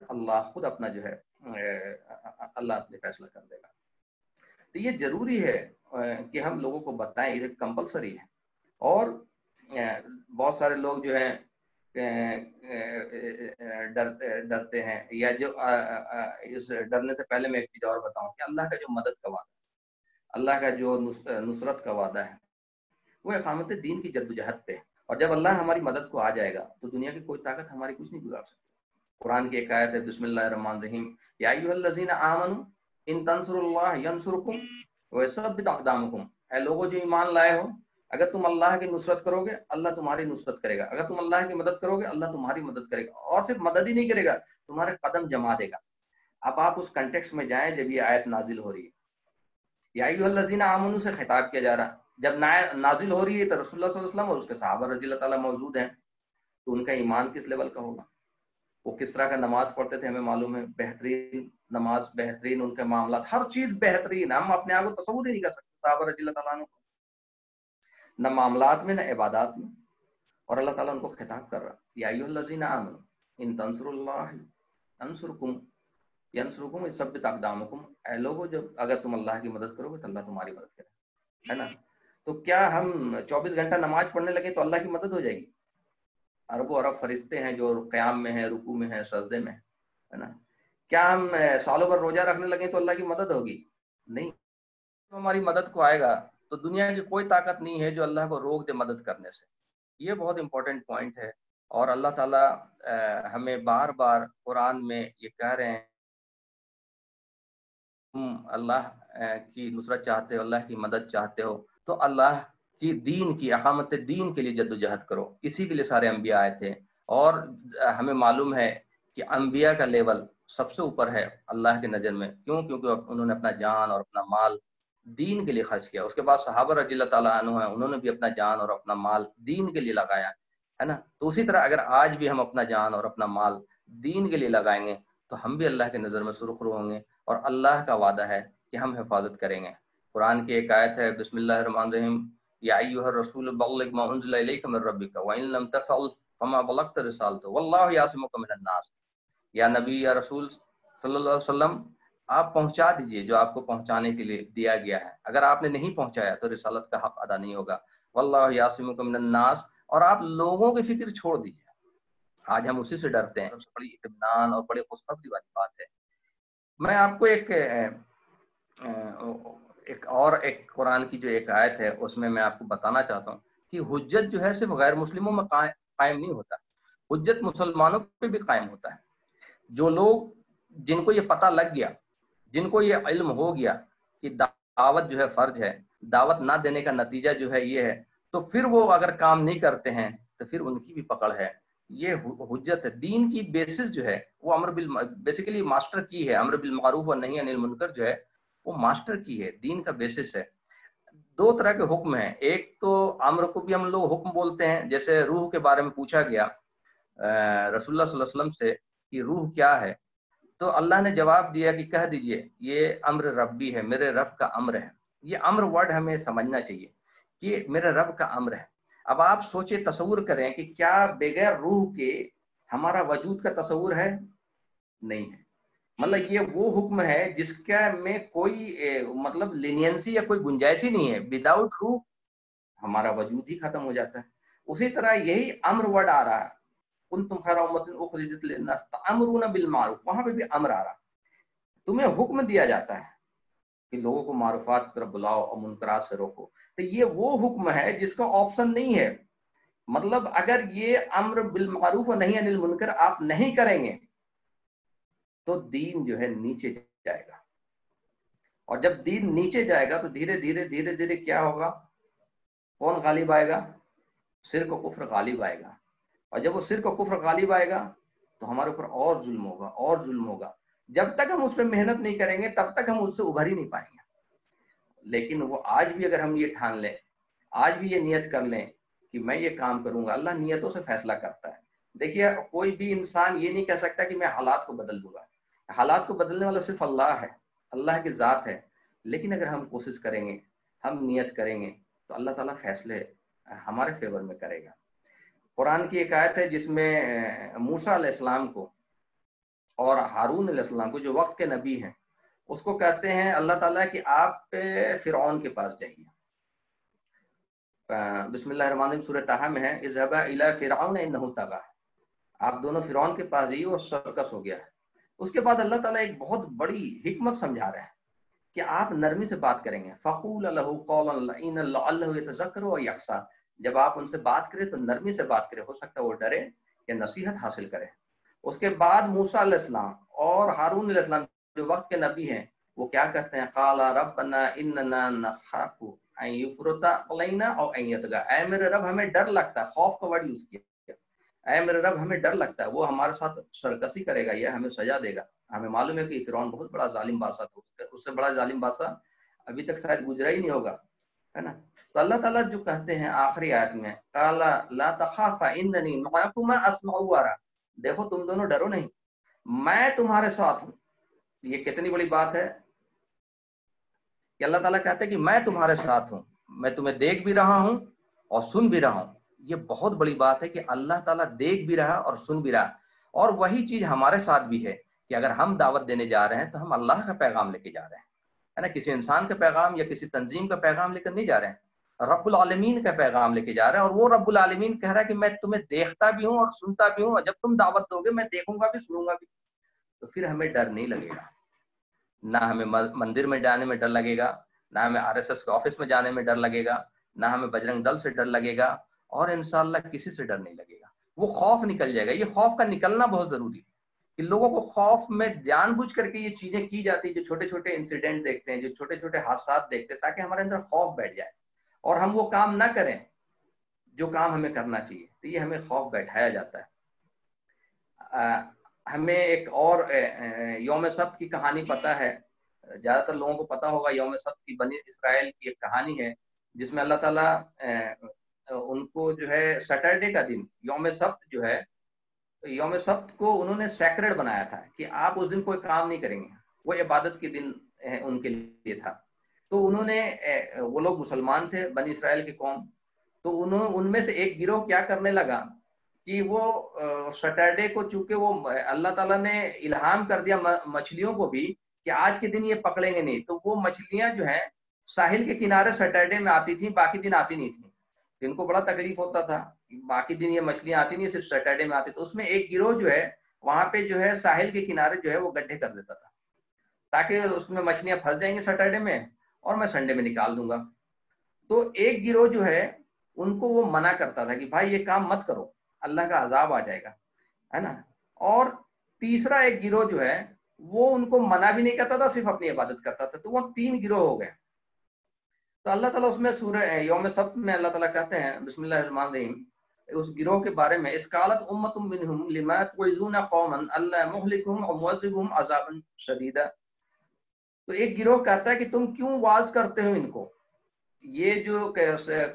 اللہ خود اپنا جو ہے اللہ اپنے فیصلہ کر دے گا. تو یہ ضروری ہے کہ ہم لوگوں کو بتائیں, یہ کمپلسری ہے. اور بہت سارے لوگ جو ہیں ڈرتے ہیں, یا جو اس ڈرنے سے پہلے میں ایک چیز اور بتاؤں کہ اللہ کا جو مدد کا وعدہ, اللہ کا جو نصرت کا وعدہ ہے, وہ اقامت دین کی جدوجہد پہ. اور جب اللہ ہماری مدد کو آ جائے گا تو دنیا کی کوئی طاقت ہماری کچھ نہیں بگاڑ سکتی. قرآن کی ایک آیت ہے بسم اللہ الرحمن الرحیم, یا ایھا الذین آمنوا ان تنصروا اللہ ینصرکم ویثبت اقدامکم, اے لوگوں جو ایمان لائے ہو, اگر تم اللہ کی نصرت کرو گے اللہ تمہاری نصرت کرے گا, اگر تم اللہ کی مدد کرو گے اللہ تمہاری مدد کرے گا, اور صرف مدد ہی نہیں کرے گا, تمہارے قدم جما دے گا. اب آپ اس کنٹیکسٹ میں جائیں جب یہ آیت نازل ہو رہی ہے, یا ایھا الذین آمنوا سے خطاب کیا جا رہا. جب نازل ہو رہی ہے تو رسول اللہ صلی اللہ علیہ وسلم اور اس کے صحابہ رضی اللہ تعالیٰ موجود ہیں, تو ان کا ایمان کس لیول کا ہوگا؟ وہ کس طرح کا نماز پڑھتے تھے ہمیں معلوم ہے، بہترین نماز، بہترین ان کے معاملات، ہر چیز بہترین. ہم اپنے آپ کو تصور ہی نہیں کر سکتے صحابہ رضی اللہ تعالیٰ عنہ کو، نہ معاملات میں نہ عبادات میں. اور اللہ تعالیٰ ان کو خطاب کر رہا، یا ایھا الذین آمنوا ان تنصروا اللہ ینصرکم ینصرکم ویثبت اقدامکم. اے لوگو، جب اگر تم اللہ کی مدد کرو گے تو اللہ تمہاری مدد کرے گا، ہے نا. تو کیا ہم 24 گھنٹہ نماز پڑھنے لگے تو اللہ کی مدد ہو جائے گی؟ اربوں ارب فرشتے ہیں جو قیام میں ہیں، رکوع میں ہیں، سجدے میں، ہے نا. کیا ہم سالوں بھر روزہ رکھنے لگے تو اللہ کی مدد ہوگی؟ نہیں. تو ہماری مدد کو آئے گا تو دنیا کی کوئی طاقت نہیں ہے جو اللہ کو روک دے مدد کرنے سے. یہ بہت امپورٹنٹ پوائنٹ ہے. اور اللہ تعالیٰ ہمیں بار بار قرآن میں یہ کہہ رہے ہیں، تم اللہ کی نصرت چاہتے ہو، اللہ کی مدد چاہتے ہو تو اللہ کی دین کی اقامت دین کے لیے جدوجہد کرو. اسی کے لیے سارے انبیاء آئے تھے. اور ہمیں معلوم ہے کہ انبیاء کا لیول سب سے اوپر ہے اللہ کی نظر میں. کیوں؟ کیونکہ انہوں نے اپنا جان اور اپنا مال دین کے لیے خرچ کیا. اس کے بعد صحابہ رضی اللہ تعالیٰ عنہ ہیں، انہوں نے بھی اپنا جان اور اپنا مال دین کے لیے لگایا، ہے نا. تو اسی طرح اگر آج بھی ہم اپنا جان اور اپنا مال دین کے لیے لگائیں گے تو ہم بھی اللہ کی نظر میں سرخرو ہوں گے. اور اللہ کا وعدہ ہے کہ ہم حفاظت کریں گے. قرآن کی ایک آیت ہے، بسم اللہ الرحمن الرحیم، یا ایھا الرسول بلغ ما انزل الیک من ربک وان لم تفعل فما بلغت رسالته واللہ یعصمک من الناس. یا نبی یا رسول صلی اللہ علیہ وسلم، آپ پہنچا دیجئے جو آپ کو پہنچانے کے لیے دیا گیا ہے. اگر آپ نے نہیں پہنچایا تو رسالت کا حق ادا نہیں ہوگا. واللہ یعصمک من الناس، اور آپ لوگوں کی فکر چھوڑ دیجئے. آج ہم اسی سے ڈرتے ہیں. سب سے بڑی اطمینان اور بڑی خوشخبری والی بات ہے. میں آپ کو ایک قرآن کی جو ایک آیت ہے اس میں آپ کو بتانا چاہتا ہوں کہ حجت جو ہے صرف غیر مسلموں میں قائم نہیں ہوتا، حجت مسلمانوں پہ بھی قائم ہوتا ہے. جو لوگ، جن کو یہ پتہ لگ گیا، جن کو یہ علم ہو گیا کہ دعوت جو ہے فرض ہے، دعوت نہ دینے کا نتیجہ جو ہے یہ ہے، تو پھر وہ اگر کام نہیں کرتے ہیں تو پھر ان کی بھی پکڑ ہے. یہ حجت ہے. دین کی بیسس جو ہے وہ بیسیکلی ماسٹر کی ہے. امر بالمعروف اور نہی عن المنکر جو ہے وہ ماسٹر کی ہے، دین کا بیسس ہے. دو طرح کے حکم ہیں. ایک تو امر کو بھی ہم لوگ حکم بولتے ہیں، جیسے روح کے بارے میں پوچھا گیا رسول اللہ صلی اللہ علیہ وسلم سے کہ روح کیا ہے، تو اللہ نے جواب دیا کہ کہہ دیجئے یہ امر ربی ہے، میرے رب کا امر ہے. یہ امر ورڈ ہمیں سمجھنا چاہیے کہ میرے رب کا امر ہے. اب آپ سوچیں، تصور کریں کہ کیا بغیر روح کے ہمارا وجود کا تصور ہے؟ نہیں ہے. مطلب یہ وہ حکم ہے جس کا میں کوئی مطلب لینینسی یا کوئی گنجائش ہی نہیں ہے. وداؤٹ روح ہمارا وجود ہی ختم ہو جاتا ہے. اسی طرح یہی امر ورڈ آ رہا ہے، کنتم خیر امۃ اخرجت للناس تأمرون بالمعروف، وہاں پہ بھی امر آ رہا. تمہیں حکم دیا جاتا ہے کہ لوگوں کو معروفات کی طرف بلاؤ اور منکرات سے روکو. تو یہ وہ حکم ہے جس کا آپشن نہیں ہے. مطلب اگر یہ امر بالمعروف اور نہی عن المنکر آپ نہیں کریں گے تو دین جو ہے نیچے جائے گا. اور جب دین نیچے جائے گا تو دھیرے دھیرے دھیرے دھیرے کیا ہوگا؟ کون غالب آئے گا؟ شرک و کفر غالب آئے گا. اور جب وہ شرک و کفر غالب آئے گا تو ہمارے اوپر اور ظلم ہوگا، اور ظلم ہوگا. جب تک ہم اس پہ محنت نہیں کریں گے تب تک ہم اس سے ابھر ہی نہیں پائیں گے. لیکن وہ آج بھی اگر ہم یہ ٹھان لیں، آج بھی یہ نیت کر لیں کہ میں یہ کام کروں گا، اللہ نیتوں سے فیصلہ کرتا ہے. دیکھیے، کوئی بھی انسان یہ نہیں کہہ سکتا کہ میں حالات کو بدل دوں گا. حالات کو بدلنے والا صرف اللہ ہے، اللہ کی ذات ہے. لیکن اگر ہم کوشش کریں گے، ہم نیت کریں گے تو اللہ تعالیٰ فیصلے ہمارے فیور میں کرے گا. قرآن کی ایک آیت ہے جس میں موسیٰ علیہ السلام کو اور ہارون علیہ السلام کو، جو وقت کے نبی ہیں، اس کو کہتے ہیں اللہ تعالیٰ کہ آپ فرعون کے پاس جائیے. بسم اللہ الرحمن الرحیم، سورہ طٰہٰ میں ہے، اذهبا الی فرعون انہ طغیٰ. آپ دونوں فرعون کے پاس جائیے، وہ سرکس ہو گیا ہے. اس کے بعد اللہ تعالیٰ ایک بہت بڑی حکمت سمجھا رہے ہیں کہ آپ نرمی سے بات کریں گے. فَقُولَ لَهُ قَوْلًا لَّيِّنًا لَّعَلَّهُ يَتَذَكَّرُ أَوْ يَخْشَىٰ. جب آپ ان سے بات کریں تو نرمی سے بات کریں، ہو سکتا ہے وہ ڈرے یا نصیحت حاصل کریں. اس کے بعد موسیٰ علیہ السلام اور ہارون علیہ السلام جو وقت کے نبی ہیں، وہ کیا کہتے ہیں؟ قَالَ رَبَّنَا إِنَّنَا نَخَافُ أَن يُفْرِطَ عَلَيْنَا أَوْ أَن يَطْغَىٰ. اے میرے رب، ہمیں ڈر لگتا ہے. خوف کا ورڈ یوز کیا. اے میرے رب، ہمیں ڈر لگتا ہے وہ ہمارے ساتھ سرکشی کرے گا یا ہمیں سزا دے گا. ہمیں معلوم ہے کہ فرعون بہت بڑا ظالم بادشاہ تھا. اس سے بڑا ظالم بادشاہ ابھی تک شاید گزرا ہی نہیں ہوگا. ہے نا. تو اللہ تعالیٰ جو کہتے ہیں آخری آیت میں قال لا تخافا اننی معکما اسمع و ارى، دیکھو تم دونوں ڈرو نہیں، میں تمہارے ساتھ ہوں. یہ کتنی بڑی بات ہے کہ اللہ تعالیٰ کہتے ہیں کہ میں تمہارے ساتھ ہوں، میں تمہیں دیکھ بھی رہا ہوں اور سن بھی رہا ہوں. یہ بہت بڑی بات ہے کہ اللہ تعالیٰ دیکھ بھی رہا اور سن بھی رہا. اور وہی چیز ہمارے ساتھ بھی ہے کہ اگر ہم دعوت دینے جا رہے ہیں تو ہم اللہ کا پیغام لے کے جا رہے ہیں، ہے نا. کسی انسان کا پیغام یا کسی تنظیم کا پیغام لے کر نہیں جا رہے ہیں، رب العالمین کا پیغام لے کے جا رہے ہیں. اور وہ رب العالمین کہہ رہا ہے کہ میں تمہیں دیکھتا بھی ہوں اور سنتا بھی ہوں، اور جب تم دعوت دو گے میں دیکھوں گا بھی سنوں گا بھی. تو پھر ہمیں ڈر نہیں لگے گا، نہ ہمیں مندر میں جانے میں ڈر لگے گا، نہ ہمیں RSS کے آفس میں جانے میں ڈر لگے گا، نہ ہمیں بجرنگ دل سے ڈر لگے گا، اور انشاءاللہ کسی سے ڈر نہیں لگے گا. وہ خوف نکل جائے گا. یہ خوف کا نکلنا بہت ضروری ہے کہ لوگوں کو خوف میں جان بوجھ کر کے یہ چیزیں کی جاتی ہیں، جو چھوٹے چھوٹے انسیڈنٹ دیکھتے ہیں، جو چھوٹے چھوٹے حادثات دیکھتے ہیں، تاکہ ہمارے اندر خوف بیٹھ جائے اور ہم وہ کام نہ کریں جو کام ہمیں کرنا چاہیے. تو یہ ہمیں خوف بیٹھایا جاتا ہے. ہمیں ایک اور یوم سبت کی کہانی پتہ ہے، زیادہ تر لوگوں کو پتا ہوگا. یوم سبت کی بنی اسرائیل کی ایک کہانی ہے جس میں اللہ تعالیٰ ان کو جو ہے سیٹرڈے کا دن، یوم سبت جو ہے، یوم سبت کو انہوں نے سیکرڈ بنایا تھا کہ آپ اس دن کوئی کام نہیں کریں گے، وہ عبادت کے دن ان کے لیے تھا. تو انہوں نے، وہ لوگ مسلمان تھے بنی اسرائیل کی قوم، تو ان میں سے ایک گروہ کیا کرنے لگا کہ وہ سیٹرڈے کو، چونکہ وہ اللہ تعالیٰ نے الہام کر دیا مچھلیوں کو بھی کہ آج کے دن یہ پکڑیں گے نہیں، تو وہ مچھلیاں جو ہیں ساحل کے کنارے سیٹرڈے میں آتی تھیں، باقی دن آتی نہیں تھیں. ان کو بڑا تکلیف ہوتا تھا، باقی دن یہ مچھلیاں آتی نہیں، صرف سیٹرڈے میں آتی. تو اس میں ایک گروہ جو ہے وہاں پہ جو ہے ساحل کے کنارے جو ہے وہ گڈھے کر دیتا تھا تاکہ اس میں مچھلیاں پھنس جائیں گی سیٹرڈے میں اور میں سنڈے میں نکال دوں گا. تو ایک گروہ جو ہے ان کو وہ منع کرتا تھا کہ بھائی یہ کام مت کرو، اللہ کا عذاب آ جائے گا، ہے نا. اور تیسرا ایک گروہ جو ہے وہ ان کو منع بھی نہیں کرتا تھا، صرف اپنی عبادت کرتا تھا. تو وہ 3 گروہ ہو گئے. تو اللہ تعالیٰ اس میں سورہ یوم سبت میں اللہ تعالیٰ کہتے ہیں بسم اللہ الرحمن الرحیم اس گروہ کے بارے میں، اس قالت امۃ منہم لما تعظون قوما اللہ مہلکہم او معذبہم عذابا شدیدا. تو ایک گروہ کہتا ہے کہ تم کیوں واز کرتے ہو ان کو، یہ جو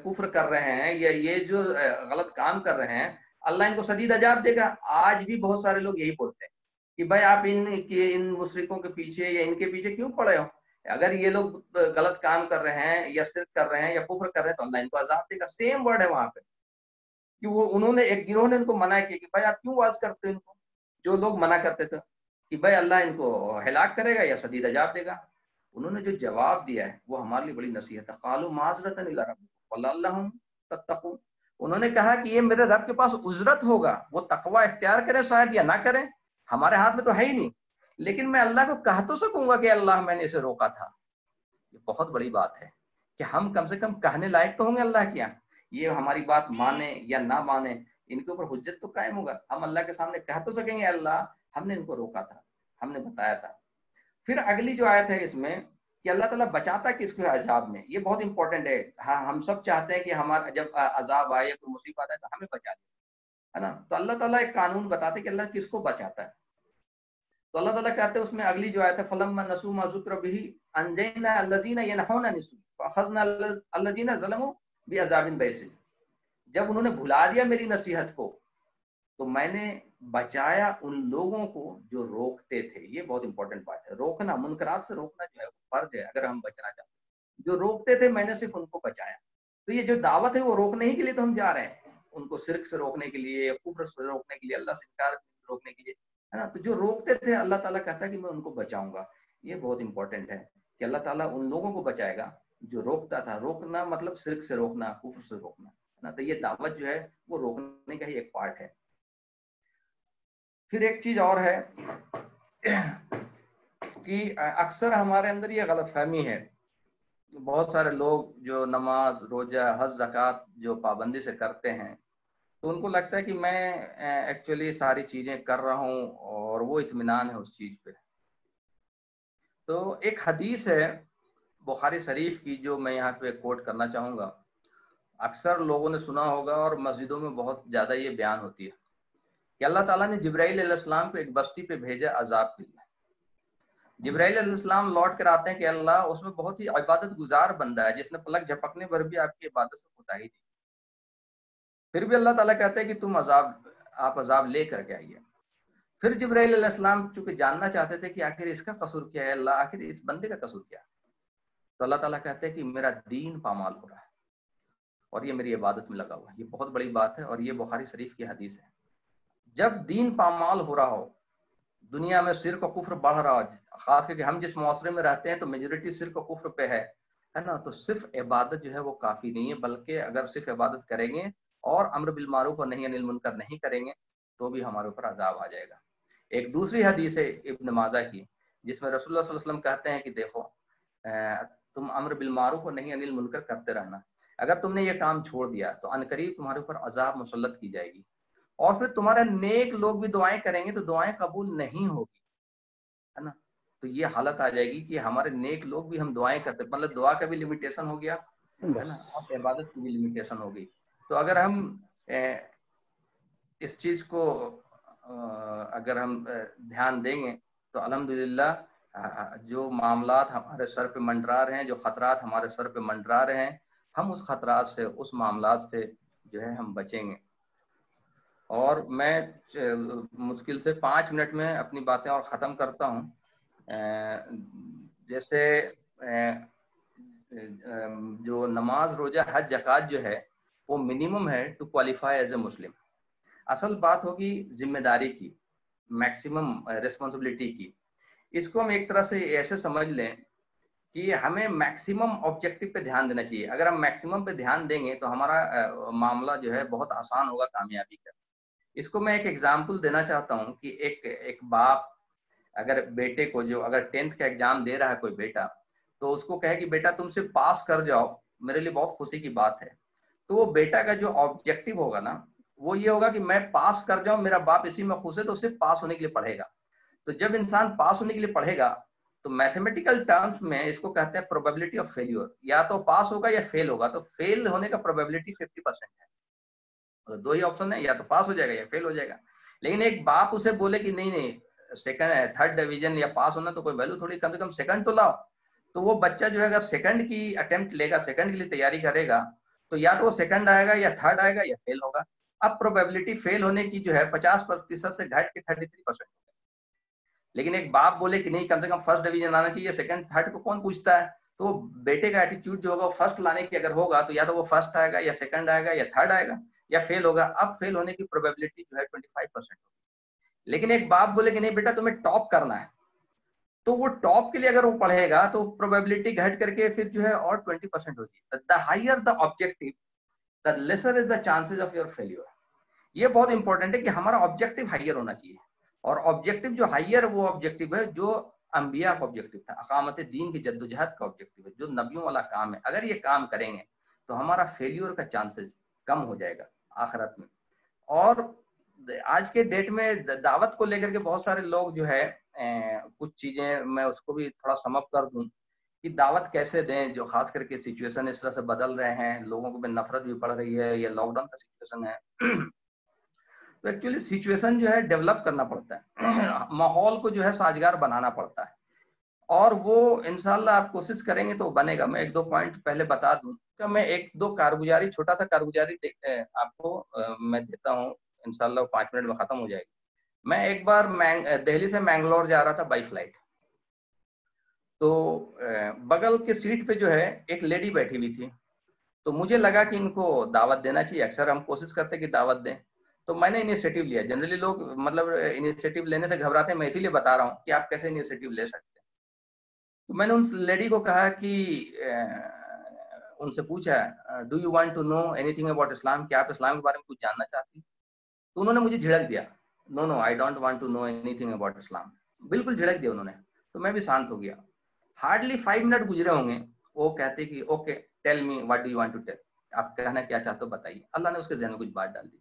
کفر کر رہے ہیں یا یہ جو غلط کام کر رہے ہیں، اللہ ان کو شدید عذاب دے گا. آج بھی بہت سارے لوگ یہی بولتے ہیں کہ بھائی آپ ان مشرکوں کے پیچھے یا ان کے پیچھے کیوں پڑے ہو، اگر یہ لوگ غلط کام کر رہے ہیں یا شرک کر رہے ہیں یا کفر کر رہے ہیں تو اللہ ان کو عذاب دے گا. سیم ورڈ ہے وہاں پہ کہ وہ انہوں نے، ایک گروہ نے ان کو منع کیا کہ بھائی آپ کیوں واز کرتے ہیں ان کو، جو لوگ منع کرتے تھے کہ بھائی اللہ ان کو ہلاک کرے گا یا شدید عذاب دے گا. انہوں نے جو جواب دیا ہے وہ ہمارے لیے بڑی نصیحت ہے. قالوا معذرۃ الی ربکم ولعلہم تتقون. انہوں نے کہا کہ یہ میرے رب کے پاس عذرت ہوگا، وہ تقوی اختیار کریں شاید یا نہ کریں، ہمارے ہاتھ میں تو ہے ہی نہیں، لیکن میں اللہ کو کہہ تو سکوں گا کہ اللہ میں نے اسے روکا تھا. یہ بہت بڑی بات ہے کہ ہم کم سے کم کہنے لائق تو ہوں گے اللہ کیا، یہ ہماری بات مانے یا نہ مانے ان کے اوپر حجت تو قائم ہوگا. ہم اللہ کے سامنے کہہ تو سکیں گے اللہ ہم نے ان کو روکا تھا، ہم نے بتایا تھا. پھر اگلی جو آیت ہے اس میں کہ اللہ تعالیٰ بچاتا کس کو ہے عذاب میں، یہ بہت امپورٹنٹ ہے. ہاں ہم سب چاہتے ہیں کہ ہمارا جب عذاب آئے یا کوئی مصیبت آئے تو ہمیں بچا دے، ہے نا. تو اللہ تعالیٰ ایک قانون بتاتے کہ اللہ کس کو بچاتا ہے. تو اللہ تعالیٰ کہتے ہیں اس میں اگلی جو آیت ہے فَلَمَّا نَسُوا مَا ذُكِرَ بِهِ أَنجَيْنَا الَّذِينَ يَنْهَوْنَ عَنِ السُّوءِ فَأَخَذْنَا الَّذِينَ ظَلَمُوا بِعَذَابٍ بَئِيسٍ. جب انہوں نے بھلا دیا میری نصیحت کو تو میں نے بچایا ان لوگوں کو جو روکتے تھے. یہ بہت امپورٹنٹ بات ہے، روکنا، منکرات سے روکنا جو ہے فرض ہے اگر ہم بچنا چاہتے ہیں. جو روکتے تھے میں نے صرف ان کو بچایا. تو یہ جو دعوت ہے وہ روکنے ہی کے لیے تو ہم جا رہے ہیں، ان کو شرک سے روکنے کے لیے، کفر سے روکنے کے لیے، اللہ سے انکار روکنے کے لیے، ہے نا. تو جو روکتے تھے اللہ تعالیٰ کہتا ہے کہ میں ان کو بچاؤں گا. یہ بہت امپورٹنٹ ہے کہ اللہ تعالیٰ ان لوگوں کو بچائے گا جو روکتا تھا. روکنا مطلب شرک سے روکنا، کفر سے روکنا، ہے نا. تو یہ دعوت جو ہے وہ روکنے کا ہی ایک پارٹ ہے. پھر ایک چیز اور ہے کہ اکثر ہمارے اندر یہ غلط فہمی ہے، بہت سارے لوگ جو نماز، روزہ، حج، زکوٰۃ جو پابندی سے کرتے ہیں تو ان کو لگتا ہے کہ میں ایکچولی ساری چیزیں کر رہا ہوں اور وہ اطمینان ہے اس چیز پہ. تو ایک حدیث ہے بخاری شریف کی جو میں یہاں پہ کوٹ کرنا چاہوں گا. اکثر لوگوں نے سنا ہوگا اور مسجدوں میں بہت زیادہ یہ بیان ہوتی ہے کہ اللہ تعالیٰ نے جبرائیل علیہ السلام کو ایک بستی پہ بھیجا عذاب کے لیے. جبرائیل علیہ السلام لوٹ کر آتے ہیں کہ اللہ اس میں بہت ہی عبادت گزار بندہ ہے جس نے پلک جھپکنے پر بھی آپ کی عبادت سے کوتاہی دی، پھر بھی اللہ تعالیٰ کہتے ہیں کہ آپ عذاب لے کر کے آئیے۔ پھر جبرائیل علیہ السلام چونکہ جاننا چاہتے تھے کہ آخر اس کا قصور کیا ہے اللہ، آخر اس بندے کا قصور کیا ہے، تو اللہ تعالیٰ کہتے ہیں کہ میرا دین پامال ہو رہا ہے اور یہ میری عبادت میں لگا ہوا ہے۔ یہ بہت بڑی بات ہے اور یہ بخاری شریف کی حدیث ہے۔ جب دین پامال ہو رہا ہو، دنیا میں شرک و کفر بڑھ رہا ہو، خاص کر کے ہم جس معاشرے میں رہتے ہیں تو میجورٹی شرک و کفر پہ ہے نا، تو صرف عبادت جو ہے وہ کافی نہیں ہے، بلکہ اگر صرف عبادت کریں گے اور امر بالمعروف اور نہی عن المنکر نہیں کریں گے تو بھی ہمارے اوپر عذاب آ جائے گا۔ ایک دوسری حدیث ہے ابن ماجہ کی جس میں رسول اللہ صلی اللہ علیہ وسلم کہتے ہیں کہ دیکھو تم امر بالمعروف اور نہی عن المنکر کرتے رہنا، اگر تم نے یہ کام چھوڑ دیا تو عنقریب تمہارے اوپر عذاب مسلط کی جائے گی، اور پھر تمہارے نیک لوگ بھی دعائیں کریں گے تو دعائیں قبول نہیں ہوگی، ہے نا۔ تو یہ حالت آ جائے گی کہ ہمارے نیک لوگ بھی ہم دعائیں کرتے، مطلب دعا کا بھی لمیٹیشن ہو گیا ہے نا، اور عبادت کی بھی لمیٹیشن ہو گئی۔ تو اگر ہم اس چیز کو اگر ہم دھیان دیں گے تو الحمدللہ جو معاملات ہمارے سر پہ منڈرا رہے ہیں، جو خطرات ہمارے سر پہ منڈرا رہے ہیں، ہم اس خطرات سے، اس معاملات سے جو ہے ہم بچیں گے۔ اور میں مشکل سے 5 منٹ میں اپنی باتیں اور ختم کرتا ہوں۔ جیسے جو نماز، روزہ، حج، زکوٰۃ جو ہے وہ منیمم ہے ٹو کوالیفائی ایز اے مسلم۔ اصل بات ہوگی ذمہ داری کی، میکسیمم ریسپانسبلٹی کی۔ اس کو ہم ایک طرح سے ایسے سمجھ لیں کہ ہمیں میکسیمم آبجیکٹو پہ دھیان دینا چاہیے۔ اگر ہم میکسیمم پہ دھیان دیں گے تو ہمارا معاملہ جو ہے بہت آسان ہوگا کامیابی کا۔ اس کو میں ایک ایگزامپل دینا چاہتا ہوں کہ ایک باپ اگر بیٹے کو، جو اگر 10th کا ایگزام دے رہا ہے کوئی بیٹا، تو اس کو کہے کہ بیٹا تم سے پاس کر جاؤ، میرے لیے بہت خوشی کی بات ہے، تو وہ بیٹا کا جو آبجیکٹو ہوگا نا وہ یہ ہوگا کہ میں پاس کر جاؤں، میرا باپ اسی میں خوش ہے، تو اسے پاس ہونے کے لیے پڑھے گا۔ تو جب انسان پاس ہونے کے لیے پڑھے گا تو میتھمیٹیکل ٹرمز میں اس کو کہتے ہیں پروبیبلٹی آف فیلیور، یا تو پاس ہوگا یا فیل ہوگا، تو فیل ہونے کا پروبیبلٹی 50% ہے، دو ہی آپشن ہے، یا تو پاس ہو جائے گا یا فیل ہو جائے گا۔ لیکن ایک باپ اسے بولے کہ نہیں سیکنڈ 3rd ڈویژن یا پاس ہونا تو کوئی ویلو تھوڑی، کم سے کم سیکنڈ تو لاؤ، تو وہ بچہ جو ہے اگر سیکنڈ کی اٹمپٹ لے گا، سیکنڈ کے لیے تیاری کرے گا، تو یا تو وہ سیکنڈ آئے گا یا 3rd آئے گا یا فیل ہوگا۔ اب پروبیبلٹی فیل ہونے کی جو ہے 50% سے گھٹ کے 33%۔ لیکن ایک باپ بولے کہ نہیں کم سے کم 1st ڈویژن آنا چاہیے، 2nd 3rd کو کون پوچھتا ہے، تو وہ بیٹے کا ایٹیٹیوڈ جو ہوگا وہ 1st لانے کی اگر ہوگا تو یا تو وہ 1st آئے گا یا 2nd آئے گا یا 3rd آئے گا یا فیل ہوگا۔ اب فیل ہونے کی پروبیبلٹی جو ہے 25%۔ لیکن ایک باپ بولے کہ نہیں بیٹا تمہیں ٹاپ کرنا ہے، تو وہ ٹاپ کے لیے اگر وہ پڑھے گا تو پروبیبلٹی گھٹ کر کے پھر جو ہے اور 20% ہوگی۔ the higher the objective, the lesser is the chances of your failure۔ یہ بہت امپورٹنٹ ہے کہ ہمارا آبجیکٹو ہائر ہونا چاہیے، اور آبجیکٹو جو ہائر وہ آبجیکٹو ہے جو انبیاء کا آبجیکٹو تھا، اقامت دین کی جدوجہد کا آبجیکٹو ہے، جو نبیوں والا کام ہے۔ اگر یہ کام کریں گے تو ہمارا فیلیور کا چانسز کم ہو جائے گا آخرت میں۔ اور آج کے ڈیٹ میں دعوت کو لے کر کے بہت سارے لوگ جو ہے کچھ چیزیں میں اس کو بھی تھوڑا سم اپ کر دوں کہ دعوت کیسے دیں، جو خاص کر کے سچویشن اس طرح سے بدل رہے ہیں، لوگوں کو میں نفرت بھی پڑ رہی ہے، یہ لاک ڈاؤن کا سچویشن ہے۔ تو ایکچولی سچویشن جو ہے ڈیولپ کرنا پڑتا ہے، ماحول کو جو ہے سازگار بنانا پڑتا ہے، اور وہ انشاءاللہ آپ کوشش کریں گے تو بنے گا۔ میں 1-2 پوائنٹ پہلے بتا دوں کہ میں 1-2 کارگزاری، چھوٹا سا کارگزاری آپ کو میں دیتا ہوں، انشاءاللہ 5 منٹ میں ختم ہو جائے گی۔ میں ایک بار دہلی سے مینگلور جا رہا تھا بائی فلائٹ، تو بغل کے سیٹ پہ جو ہے ایک لیڈی بیٹھی ہوئی تھی، تو مجھے لگا کہ ان کو دعوت دینا چاہیے، اکثر ہم کوشش کرتے کہ دعوت دیں، تو میں نے انیشیٹو لیا۔ جنرلی لوگ مطلب انیشیٹو لینے سے گھبراتے ہیں، میں اسی لیے بتا رہا ہوں کہ آپ کیسے انیشیٹو لے سکتے ہیں۔ تو میں نے ان لیڈی کو کہا کہ ان سے پوچھا do you want to know anything about Islam, کیا آپ اسلام کے بارے میں کچھ جاننا چاہتی؟ تو انہوں نے مجھے جھڑک دیا، no I don't want to know anything about Islam, بالکل جھڑک دیا انہوں نے۔ تو میں بھی شانت ہو گیا۔ ہارڈلی 5 منٹ گزرے ہوں گے، وہ کہتے کہ okay tell me what do you want to tell, آپ کہنا کیا چاہتے ہو بتائیے۔ اللہ نے اس کے ذہن میں کچھ بات ڈال دی۔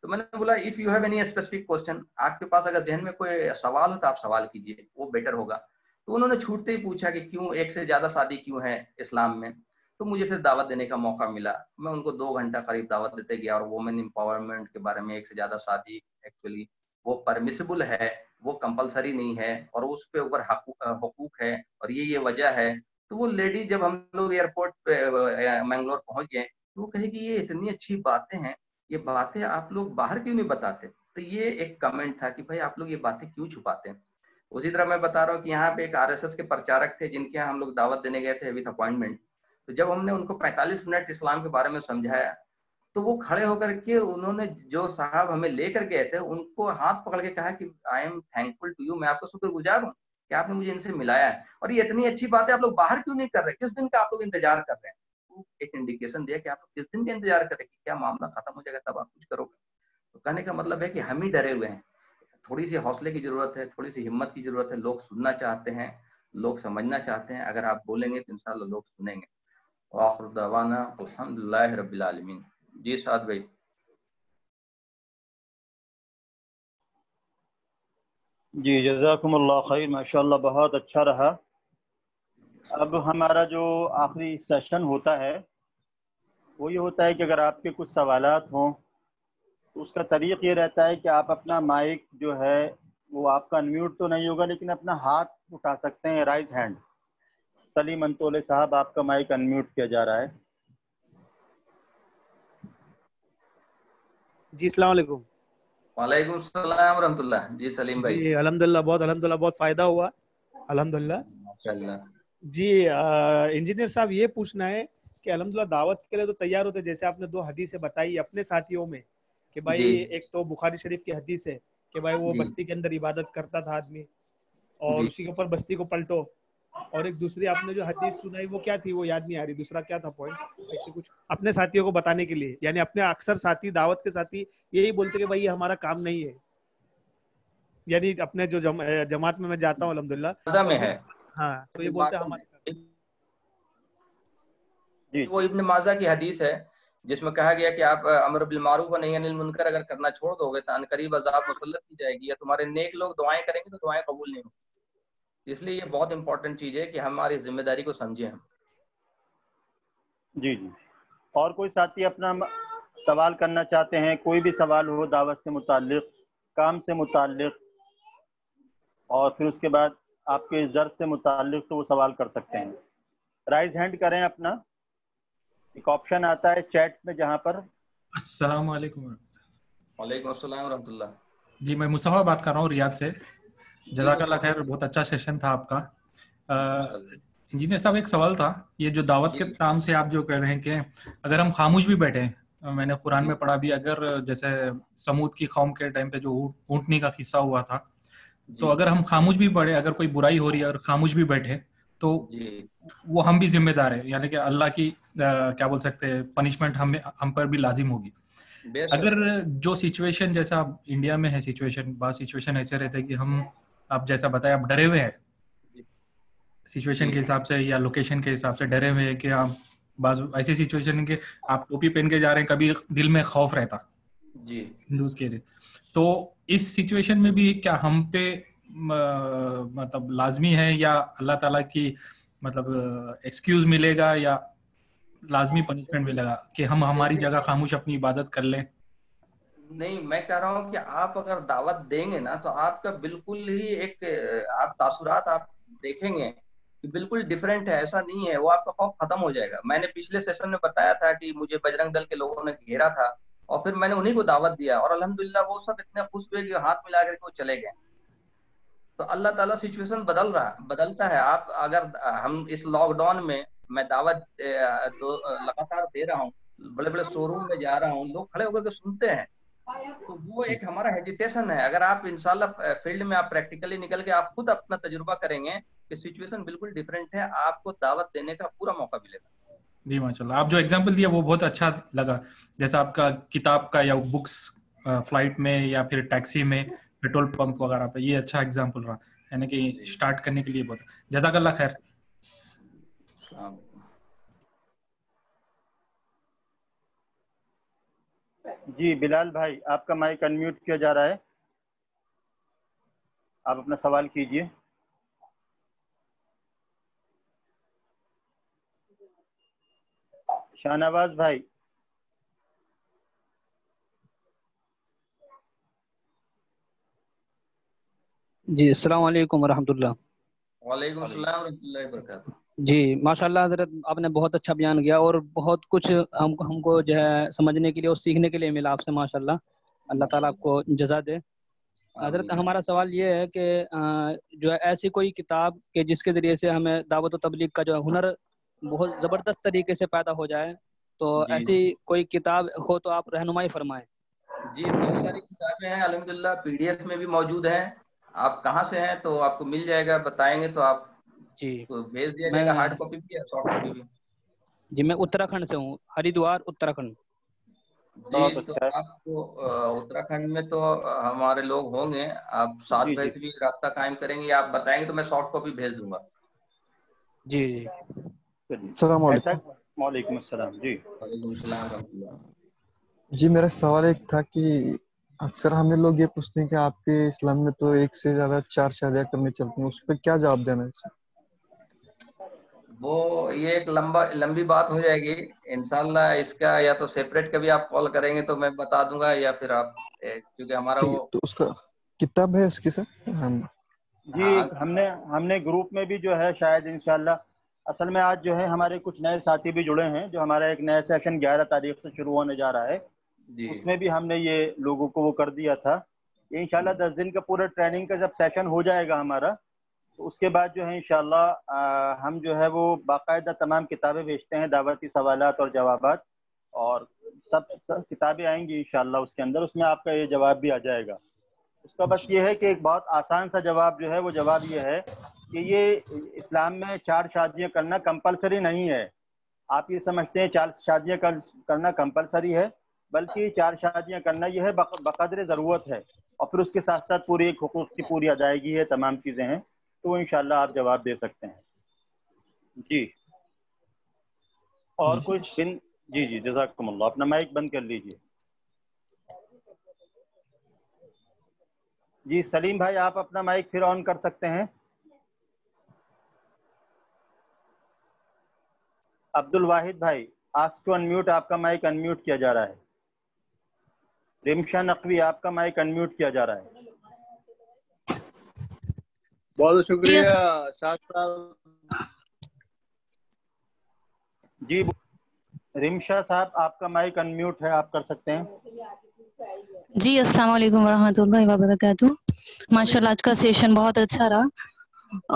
تو میں نے بولا if you have any specific question, آپ کے پاس اگر ذہن میں کوئی سوال ہو تو آپ سوال کیجیے، وہ بیٹر ہوگا۔ تو انہوں نے چھوٹتے ہی پوچھا کہ کیوں ایک سے زیادہ شادی کیوں ہے اسلام میں؟ تو مجھے پھر دعوت دینے کا موقع ملا، میں ان کو 2 گھنٹہ قریب دعوت دیتے گیا، اور وومن امپاورمنٹ کے بارے میں، ایک سے زیادہ شادی ایکچولی وہ پرمیسیبل ہے، وہ کمپلسری نہیں ہے، اور اس پہ اوپر حقوق ہے، اور یہ وجہ ہے. تو وہ لیڈی جب ہم لوگ ایئرپورٹ پہ منگلور پہنچ گئے تو وہ کہے کہ یہ اتنی اچھی باتیں ہیں، یہ باتیں آپ لوگ باہر کیوں نہیں بتاتے. تو یہ ایک کمنٹ تھا کہ بھائی آپ لوگ یہ باتیں کیوں چھپاتے ہیں. اسی طرح میں بتا رہا ہوں کہ یہاں پہ ایک RSS کے پرچارک تھے جن کے یہاں ہم لوگ دعوت دینے گئے تھے وتھ اپوائنٹمنٹ. تو جب ہم نے ان کو 45 منٹ اسلام کے بارے میں سمجھایا تو وہ کھڑے ہو کر کے انہوں نے جو صاحب ہمیں لے کر گئے تھے ان کو ہاتھ پکڑ کے کہا کہ I am thankful to you, میں آپ کا شکر گزار ہوں کہ آپ نے مجھے ان سے ملایا ہے، اور یہ اتنی اچھی بات ہے آپ لوگ باہر کیوں نہیں کر رہے، کس دن کا آپ لوگ انتظار کر رہے ہیں. ایک انڈیکیشن دیا کہ آپ لوگ کس دن کا انتظار کریں کہ کیا معاملہ ختم ہو جائے گا تب آپ کچھ کرو گے. تو کہنے کا مطلب ہے کہ ہم ہی ڈرے ہوئے ہیں. تھوڑی سی حوصلے کی ضرورت ہے، تھوڑی سی ہمت کی ضرورت ہے. لوگ سننا چاہتے ہیں، لوگ سمجھنا چاہتے ہیں. اگر آپ بولیں گے تو انشاءاللہ لوگ سنیں گے. وآخر دعوانا الحمدللہ رب العالمین. جی سعد بھائی. جی جزاکم اللہ خیر، ماشاءاللہ بہت اچھا رہا. اب ہمارا جو آخری سیشن ہوتا ہے وہ یہ ہوتا ہے کہ اگر آپ کے کچھ سوالات ہوں تو اس کا طریق یہ رہتا ہے کہ آپ اپنا مائک جو ہے وہ آپ کا انمیوٹ تو نہیں ہوگا لیکن اپنا ہاتھ اٹھا سکتے ہیں، رائز ہینڈ. سلیم انتولے صاحب آپ کا مائک انمیوٹ کیا جا رہا ہے. جی السلام علیکم. وعلیکم السلام ورحمۃ اللہ. جی سلیم بھائی. جی الحمدللہ بہت فائدہ ہوا الحمدللہ. ماشاءاللہ. جی انجینئر صاحب یہ پوچھنا ہے کہ الحمدللہ دعوت کے لیے تو تیار ہوتے، جیسے آپ نے 2 حدیثیں بتائی اپنے ساتھیوں میں کہ بھائی جی ایک تو بخاری شریف کی حدیث ہے کہ بھائی وہ جی بستی کے اندر عبادت کرتا تھا آدمی اور جی اسی کے اوپر بستی کو پلٹو، اور ایک دوسری آپ نے جو حدیث سنائی وہ کیا تھی وہ یاد نہیں آ رہی، دوسرا کیا تھا پوائنٹ ایسے کچھ اپنے ساتھیوں کو بتانے کے لیے. یعنی اپنے اکثر ساتھی دعوت کے ساتھی یہی بولتے کہ بھائی یہ ہمارا کام نہیں ہے. یعنی اپنے جو جماعت میں جاتا ہوں الحمدللہ مازہ تو میں وہ ہے. ہاں تو یہ بولتے ہیں ہمارا کام. جی وہ ابن ماجہ کی حدیث ہے جس میں کہا گیا کہ آپ امر بالمعروف و نہی عن المنکر اگر کرنا چھوڑ دو گے تو ان قریب عذاب مسلط کی جائے گی، یا تمہارے نیک لوگ دعائیں کریں گے تو دعائیں قبول نہیں ہوں. اس لیے یہ بہت امپورٹنٹ چیز ہے کہ ہماری ذمہ داری کو سمجھیں ہم. جی جی. اور کوئی ساتھی اپنا سوال کرنا چاہتے ہیں؟ کوئی بھی سوال ہو دعوت سے متعلق، کام سے متعلق، اور پھر اس کے بعد آپ کے ضرب سے متعلق، تو وہ سوال کر سکتے ہیں. رائز ہینڈ کریں اپنا. ایک آپشن آتا ہے چیٹ میں جہاں پر. السلام علیکم. وعلیکم السلام ورحمۃ اللہ. جی میں مصطفیٰ بات کر رہا ہوں ریاض سے. جی جزاک اللہ خیر، بہت اچھا سیشن تھا آپ کا. ماشاءاللہ. انجینئر صاحب ایک سوال تھا، یہ جو دعوت جی کے کام سے آپ جو کہہ رہے ہیں کہ اگر ہم خاموش بھی بیٹھے، میں نے قرآن جی میں پڑھا بھی، اگر جیسے سمود کی قوم کے ٹائم پہ جو اونٹنی کا قصہ ہوا تھا، جی تو اگر ہم خاموش بھی پڑھے، اگر کوئی برائی ہو رہی ہے اور خاموش بھی بیٹھے تو جی وہ ہم بھی ذمہ دار ہیں، یعنی کہ اللہ کی کیا بول سکتے ہیں پنشمنٹ ہم پر بھی لازم ہوگی. بے شک. اگر جو سچویشن جیسا انڈیا میں ہے، سچویشن بعض سچویشن ایسے رہتے ہیں کہ ہم، آپ جیسا بتایا، آپ ڈرے ہوئے ہیں سچویشن جی کے حساب سے یا لوکیشن کے حساب سے، ڈرے ہوئے ہیں کہ آپ بعض ایسی سچویشن ہے کہ آپ ٹوپی پہن کے جا رہے ہیں، کبھی دل میں خوف رہتا جی ہندوز کے لیے. تو اس سچویشن میں بھی کیا ہم پہ مطلب لازمی ہے، یا اللہ تعالیٰ کی مطلب ایکسکیوز ملے گا، یا لازمی پنشمنٹ ملے گا کہ ہم ہماری دیکھیے، جگہ خاموش اپنی عبادت کر لیں؟ نہیں میں کہہ رہا ہوں کہ آپ اگر دعوت دیں گے نا تو آپ کا بالکل ہی ایک آپ تاثرات آپ دیکھیں گے کہ بالکل ڈفرینٹ ہے. ایسا نہیں ہے، وہ آپ کا خوف ختم ہو جائے گا. میں نے پچھلے سیشن میں بتایا تھا کہ مجھے بجرنگ دل کے لوگوں نے گھیرا تھا اور پھر میں نے انہیں کو دعوت دیا اور الحمدللہ وہ سب اتنے خوش ہوئے کہ ہاتھ ملا کر کے وہ چلے گئے. تو اللہ تعالیٰ سچویشن بدلتا ہے. آپ اگر ہم اس لاک ڈاؤن میں دعوت لگاتار دے رہا ہوں، بڑے بڑے شو روم میں جا رہا ہوں، لوگ کھڑے ہو کر کے سنتے ہیں، تو وہ جی ایک ہمارا ہیجیٹیشن ہے. اگر آپ انشاءاللہ فیلڈ میں آپ پریکٹیکلی نکل کے آپ خود اپنا تجربہ کریں گے کہ سچویشن بالکل ڈیفرنٹ ہے، آپ کو دعوت دینے کا پورا موقع ملے گا. جی ماشاء اللہ، آپ جو ایگزامپل دیا وہ بہت اچھا لگا، جیسا آپ کا کتاب کا یا بکس فلائٹ میں یا پھر ٹیکسی میں پیٹرول پمپ وغیرہ پہ، یہ اچھا ایگزامپل رہا، یعنی کہ اسٹارٹ کرنے کے لیے بہت. جزاک اللہ خیر. السلام علیکم. جی بلال بھائی، آپ کا مائک انمیوٹ کیا جا رہا ہے، آپ اپنا سوال کیجئے. شاہ نواز بھائی. جی السلام علیکم ورحمۃ اللہ. وعلیکم السلام ورحمۃ اللہ وبرکاتہ. جی ماشاء اللہ حضرت آپ نے بہت اچھا بیان کیا اور بہت کچھ ہم کو جو ہے سمجھنے کے لیے اور سیکھنے کے لیے ملا آپ سے ماشاء اللہ. اللہ تعالیٰ آپ کو جزا دے. حضرت ہمارا سوال یہ ہے کہ جو ہے ایسی کوئی کتاب کہ جس کے ذریعے سے ہمیں دعوت و تبلیغ کا جو ہنر بہت زبردست طریقے سے پیدا ہو جائے, تو ایسی کوئی کتاب ہو تو آپ رہنمائی فرمائیں. جی بہت ساری کتابیں ہیں الحمدللہ, PDF میں بھی موجود ہیں. آپ کہاں سے ہیں تو آپ کو مل جائے گا, بتائیں گے تو آپ جی کو بھیج دیا جائے گا, ہارڈ کاپی بھی ہے سافٹ کاپی بھی. جی میں اتراکھنڈ سے ہوں, ہریدوار اتراکھنڈ. جی تو آپ کو اتراکھنڈ میں تو ہمارے لوگ ہوں گے, آپ ساتھ میں سے بھی رابطہ قائم کریں گے, آپ بتائیں گے تو میں سافٹ کاپی بھیج دوں گا. جی السلام علیکم. وعلیکم السلام. جی وعلیکم السلام ورحمۃ اللہ. جی میرا سوال ایک تھا کہ اکثر ہمیں لوگ یہ پوچھتے ہیں کہ آپ کے اسلام میں تو ایک سے زیادہ 4 شادیاں کرنی چلتی ہیں, اس پہ کیا جواب دینا ہے؟ وہ یہ ایک لمبی بات ہو جائے گی انشاءاللہ. اس کا یا تو سیپریٹ کبھی آپ کال کریں گے تو میں بتا دوں گا, یا پھر آپ کیونکہ ہمارا وہ تو اس کا کتاب ہے اس کی سر. جی ہم نے گروپ میں بھی جو ہے شاید انشاءاللہ, اصل میں آج جو ہے ہمارے کچھ نئے ساتھی بھی جڑے ہیں, جو ہمارا ایک نیا سیشن 11 تاریخ سے شروع ہونے جا رہا ہے, اس میں بھی ہم نے یہ لوگوں کو وہ کر دیا تھا. انشاءاللہ 10 دن کا پورا ٹریننگ کا جب سیشن ہو جائے گا ہمارا, تو اس کے بعد جو ہے انشاءاللہ ہم جو ہے وہ باقاعدہ تمام کتابیں بیچتے ہیں, دعوتی سوالات اور جوابات, اور سب کتابیں آئیں گی انشاءاللہ اس کے اندر, اس میں آپ کا یہ جواب بھی آ جائے گا. اس کا بس یہ ہے کہ ایک بہت آسان سا جواب جو ہے وہ جواب یہ ہے کہ یہ اسلام میں 4 شادیاں کرنا کمپلسری نہیں ہے. آپ یہ سمجھتے ہیں 4 شادیاں کرنا کمپلسری ہے, بلکہ 4 شادیاں کرنا یہ ہے بقدر ضرورت ہے, اور پھر اس کے ساتھ ساتھ پوری ایک حقوق کی پوری ادائیگی ہے, تمام چیزیں ہیں. تو انشاءاللہ آپ جواب دے سکتے ہیں. جی اور کوئی جی جزاکم اللہ. اپنا مائک بند کر لیجئے. جی سلیم بھائی آپ اپنا مائک پھر آن کر سکتے ہیں. عبد الواحد بھائی آسک ٹو انمیوٹ, آپ کا مائک انمیوٹ کیا جا رہا ہے. رمشا نقوی آپ کا مائک انمیوٹ کیا جا رہا ہے. بہت شکریہ شاہ صاحب. جی رمشا صاحب آپ کا مائک انمیوٹ ہے, آپ کر سکتے ہیں. جی السلام علیکم ورحمۃ اللہ وبرکاتہ. ماشاءاللہ آج کا سیشن بہت اچھا رہا.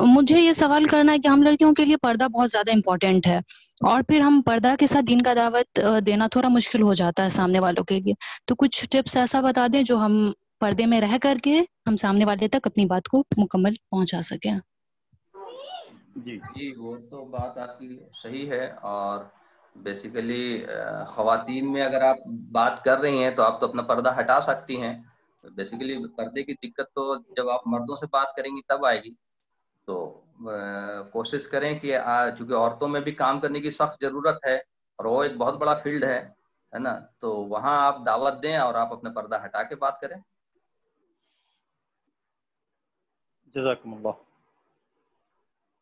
مجھے یہ سوال کرنا ہے کہ ہم لڑکیوں کے لیے پردہ بہت زیادہ امپورٹنٹ ہے, اور پھر ہم پردہ کے ساتھ دین کا دعوت دینا تھوڑا مشکل ہو جاتا ہے سامنے والوں کے لیے. تو کچھ ٹپس ایسا بتا دیں جو ہم پردے میں رہ کر کے ہم سامنے والے تک اپنی بات کو مکمل پہنچا سکیں. جی وہ تو بات آپ کی صحیح ہے, اور بیسیکلی خواتین میں اگر آپ بات کر رہی ہیں تو آپ تو اپنا پردہ ہٹا سکتی ہیں. بیسیکلی پردے کی دقت تو جب آپ مردوں سے بات کریں گی تب آئے گی. تو کوشش کریں کہ چونکہ عورتوں میں بھی کام کرنے کی سخت ضرورت ہے, اور وہ ایک بہت بڑا فیلڈ ہے نا, تو وہاں آپ دعوت دیں اور آپ اپنا پردہ ہٹا کے بات کریں. جزاکم اللہ.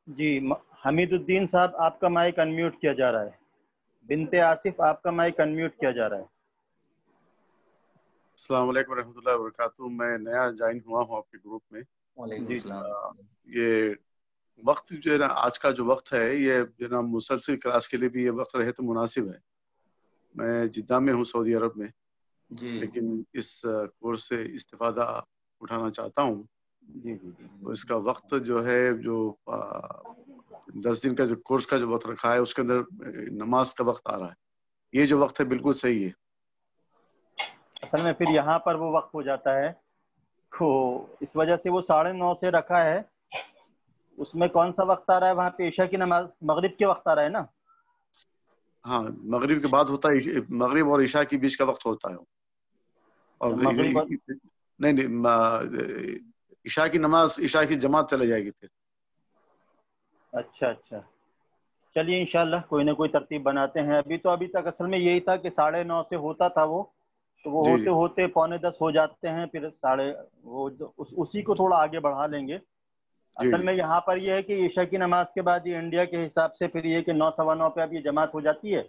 جی حمید الدین صاحب آپ کا مائک انمیوٹ کیا جا رہا ہے. بنت آصف آپ کا مائک انمیوٹ کیا جا رہا ہے. السلام علیکم ورحمۃ اللہ وبرکاتہ. میں نیا جوائن ہوا ہوں آپ کے گروپ میں. وعلیکم السلام. یہ وقت جو ہے نا, آج کا جو وقت ہے یہ جو ہے نا مسلسل کلاس کے لیے بھی یہ وقت رہے تو مناسب ہے. میں جدہ میں ہوں سعودی عرب میں, لیکن اس کورس سے استفادہ اٹھانا چاہتا ہوں. اس کا وقت جو ہے جو 10 دن کا جو کورس کا جو وقت رکھا ہے اس کے اندر نماز کا وقت آ رہا ہے. یہ جو وقت ہے بالکل صحیح ہے. اصل میں پھر یہاں پر وہ وقت ہو جاتا ہے, تو اس وجہ سے وہ 9:30 سے رکھا ہے. اس میں کون سا وقت آ رہا ہے وہاں پہ؟ عشاء کی نماز مغرب کے وقت آ رہا ہے نا. ہاں مغرب کے بعد ہوتا ہے, مغرب اور عشاء کے بیچ کا وقت ہوتا ہے. اور نہیں عشاء کی نماز, عشاء کی جماعت چلے جائے گی پھر. اچھا چلیے انشاءاللہ کوئی نہ کوئی ترتیب بناتے ہیں. ابھی تک اصل میں یہی تھا کہ 9:30 سے ہوتا تھا وہ, تو وہ ہوتے ہوتے 9:45 ہو جاتے ہیں, پھر اسی کو تھوڑا آگے بڑھا لیں گے. اصل میں یہاں پر یہ ہے کہ عشاء کی نماز کے بعد یہ انڈیا کے حساب سے پھر یہ کہ 9:15 پہ اب یہ جماعت ہو جاتی ہے.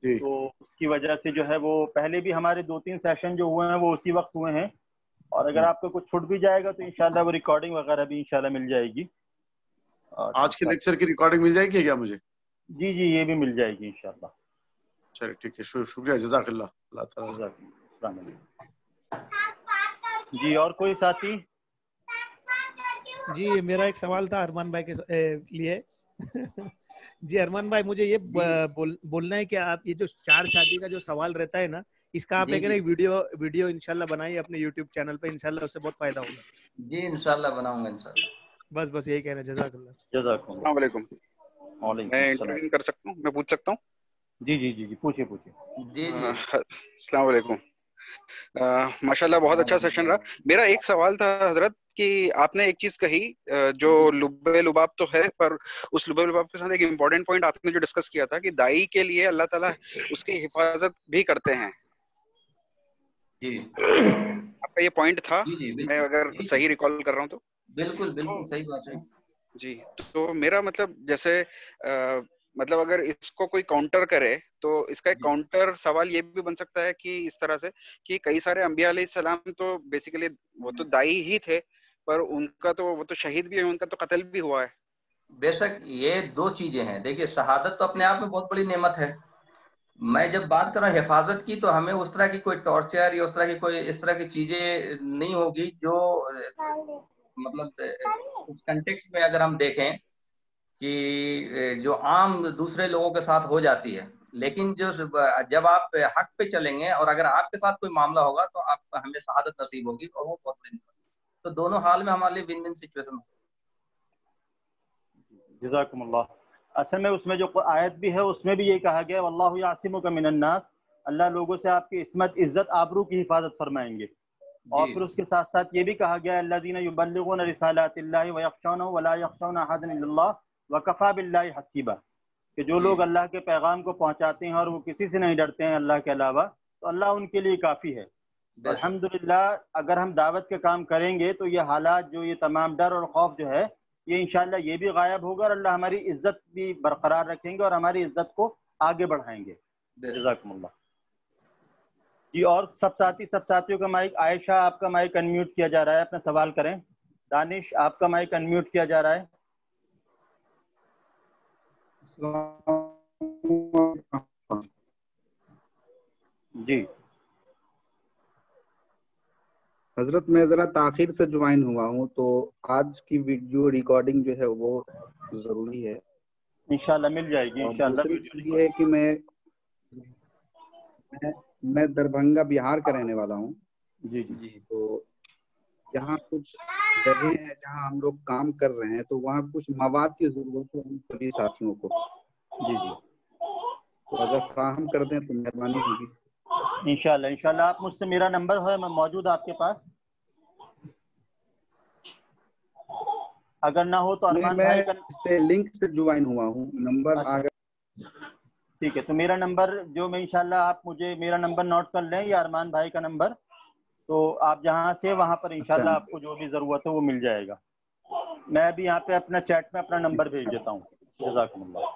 تو اس کی وجہ سے جو ہے وہ پہلے بھی ہمارے 2-3 سیشن جو ہوئے ہیں وہ اسی وقت ہوئے ہیں. اور اگر آپ کو کچھ چھوٹ بھی جائے گا تو انشاءاللہ وہ ریکارڈنگ وغیرہ بھی انشاءاللہ مل جائے گی. آج کے لیکچر کی ریکارڈنگ مل جائے گی کیا مجھے؟ جی جی یہ بھی مل جائے گی انشاءاللہ. چلے ٹھیک ہے، شکریہ، جزاک اللہ. اللہ تعالیٰ. السلام علیکم. جی اور کوئی ساتھی؟ جی میرا ایک سوال تھا ارمان بھائی کے لیے. جی ارمان بھائی مجھے یہ بولنا ہے کہ آپ یہ جو 4 شادی کا جو سوال رہتا ہے نا، اس کا آپ ایک ویڈیو انشاءاللہ بنائیے اپنے یوٹیوب چینل پہ، انشاءاللہ اس سے بہت فائدہ ہوگا. جی انشاءاللہ بناؤں گا انشاءاللہ. بس یہی کہنا. جزاک اللہ. السلام علیکم. میں انٹرویو کر سکتا ہوں؟ میں پوچھ سکتا ہوں؟ جی جی جی جی پوچھیے. جی السلام علیکم. ماشاءاللہ بہت اچھا سیشن رہا. میرا ایک سوال تھا حضرت کہ آپ نے ایک چیز کہی جو لب لباب تو ہے، پر اس لب لباب کے ساتھ ایک امپورٹنٹ پوائنٹ آپ نے جو ڈسکس کیا تھا کہ دائی کے لیے اللہ تعالیٰ اس کی حفاظت بھی کرتے ہیں. جی آپ کا یہ پوائنٹ تھا، میں اگر صحیح ریکال کر رہا ہوں تو. بالکل صحیح بات ہے. جی تو میرا مطلب جیسے مطلب اگر اس کو کوئی کاؤنٹر کرے تو اس کا ایک کاؤنٹر سوال یہ بھی بن سکتا ہے کہ اس طرح سے کہ کئی سارے انبیاء علیہ السلام تو بیسیکلی وہ تو دائی ہی تھے، پر ان کا تو وہ تو شہید بھی ہے، ان کا تو قتل بھی ہوا ہے. بے شک یہ 2 چیزیں ہیں. دیکھیے شہادت تو اپنے آپ میں بہت بڑی نعمت ہے. میں جب بات کر رہا ہوں حفاظت کی تو ہمیں اس طرح کی کوئی ٹارچر یا اس طرح کی چیزیں نہیں ہوگی جو مطلب اس کنٹیکسٹ میں اگر ہم دیکھیں کہ جو عام دوسرے لوگوں کے ساتھ ہو جاتی ہے، لیکن جب آپ حق پہ چلیں گے اور اگر آپ کے ساتھ کوئی معاملہ ہوگا تو آپ کو ہمیں شہادت نصیب ہوگی، اور وہ بہت بڑی نعمت. تو دونوں حال میں ہمارے لیے ون ون سچویشن ہوگی. جزاکم اللہ. اصل میں اس میں جو آیت بھی ہے اس میں بھی یہ کہا گیا واللہ یعصمک من الناس، اللہ لوگوں سے آپ کی عصمت، عزت، آبرو کی حفاظت فرمائیں گے. اور پھر اس کے ساتھ ساتھ یہ بھی کہا گیا الذین یبلغون رسالات اللہ ویخشونہ ولا یخشون احدا الا اللہ وکفی باللہ حسیبا، کہ جو لوگ اللہ کے پیغام کو پہنچاتے ہیں اور وہ کسی سے نہیں ڈرتے ہیں اللہ کے علاوہ، تو اللہ ان کے لیے کافی ہے. الحمدللہ اگر ہم دعوت کے کام کریں گے تو یہ حالات جو یہ تمام ڈر اور خوف جو ہے یہ انشاءاللہ یہ بھی غائب ہوگا، اور اللہ ہماری عزت بھی برقرار رکھیں گے اور ہماری عزت کو آگے بڑھائیں گے. جزاکم اللہ. جی اور سب ساتھیوں کا مائک. عائشہ آپ کا مائک انمیوٹ کیا جا رہا ہے، اپنا سوال کریں. دانش آپ کا مائک انمیوٹ کیا جا رہا ہے. جی حضرت میں ذرا تاخیر سے جوائن ہوا ہوں، تو آج کی ویڈیو ریکارڈنگ جو ہے وہ ضروری ہے. انشاءاللہ مل جائے گی انشاءاللہ. دوسری چیز یہ ہے کہ میں دربھنگا بہار کا رہنے والا ہوں. جی جی. تو یہاں کچھ جگہیں ہیں جہاں ہم لوگ کام کر رہے ہیں، تو وہاں کچھ مواد کی ضرورت ہے ہم سبھی ساتھیوں کو. جی جی تو اگر فراہم کر دیں تو مہربانی ہوگی. انشاءاللہ آپ مجھ سے، میرا نمبر ہے میں موجود آپ کے پاس. اگر نہ ہو تو ارمان بھائی کا اس سے لنک سے جوائن ہوا ہوں، نمبر ٹھیک ہے. تو میرا نمبر جو میں انشاءاللہ آپ مجھے میرا نمبر نوٹ کر لیں یا ارمان بھائی کا نمبر، تو آپ جہاں سے وہاں پر انشاءاللہ آپ کو جو بھی ضرورت ہے وہ مل جائے گا. میں ابھی یہاں پہ اپنا چیٹ میں اپنا نمبر بھیج دیتا ہوں. جزاکم اللہ.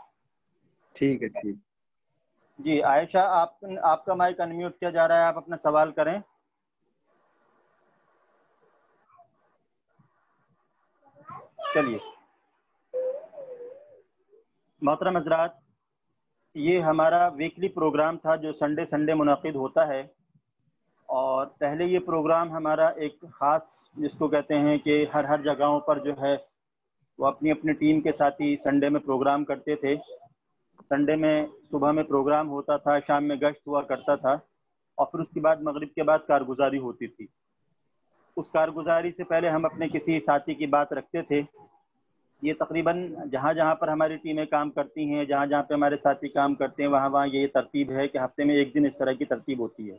ٹھیک ہے ٹھیک. جی عائشہ آپ کا مائک انمیوٹ کیا جا رہا ہے، آپ اپنا سوال کریں. چلیے محترم حضرات، یہ ہمارا ویکلی پروگرام تھا جو سنڈے منعقد ہوتا ہے. اور پہلے یہ پروگرام ہمارا ایک خاص جس کو کہتے ہیں کہ ہر جگہوں پر جو ہے وہ اپنی اپنی ٹیم کے ساتھی سنڈے میں پروگرام کرتے تھے. سنڈے میں صبح میں پروگرام ہوتا تھا، شام میں گشت ہوا کرتا تھا، اور پھر اس کے بعد مغرب کے بعد کارگزاری ہوتی تھی. اس کارگزاری سے پہلے ہم اپنے کسی ساتھی کی بات رکھتے تھے. یہ تقریباً جہاں پر ہماری ٹیمیں کام کرتی ہیں، جہاں پہ ہمارے ساتھی کام کرتے ہیں، وہاں یہ ترتیب ہے کہ ہفتے میں ایک دن اس طرح کی ترتیب ہوتی ہے.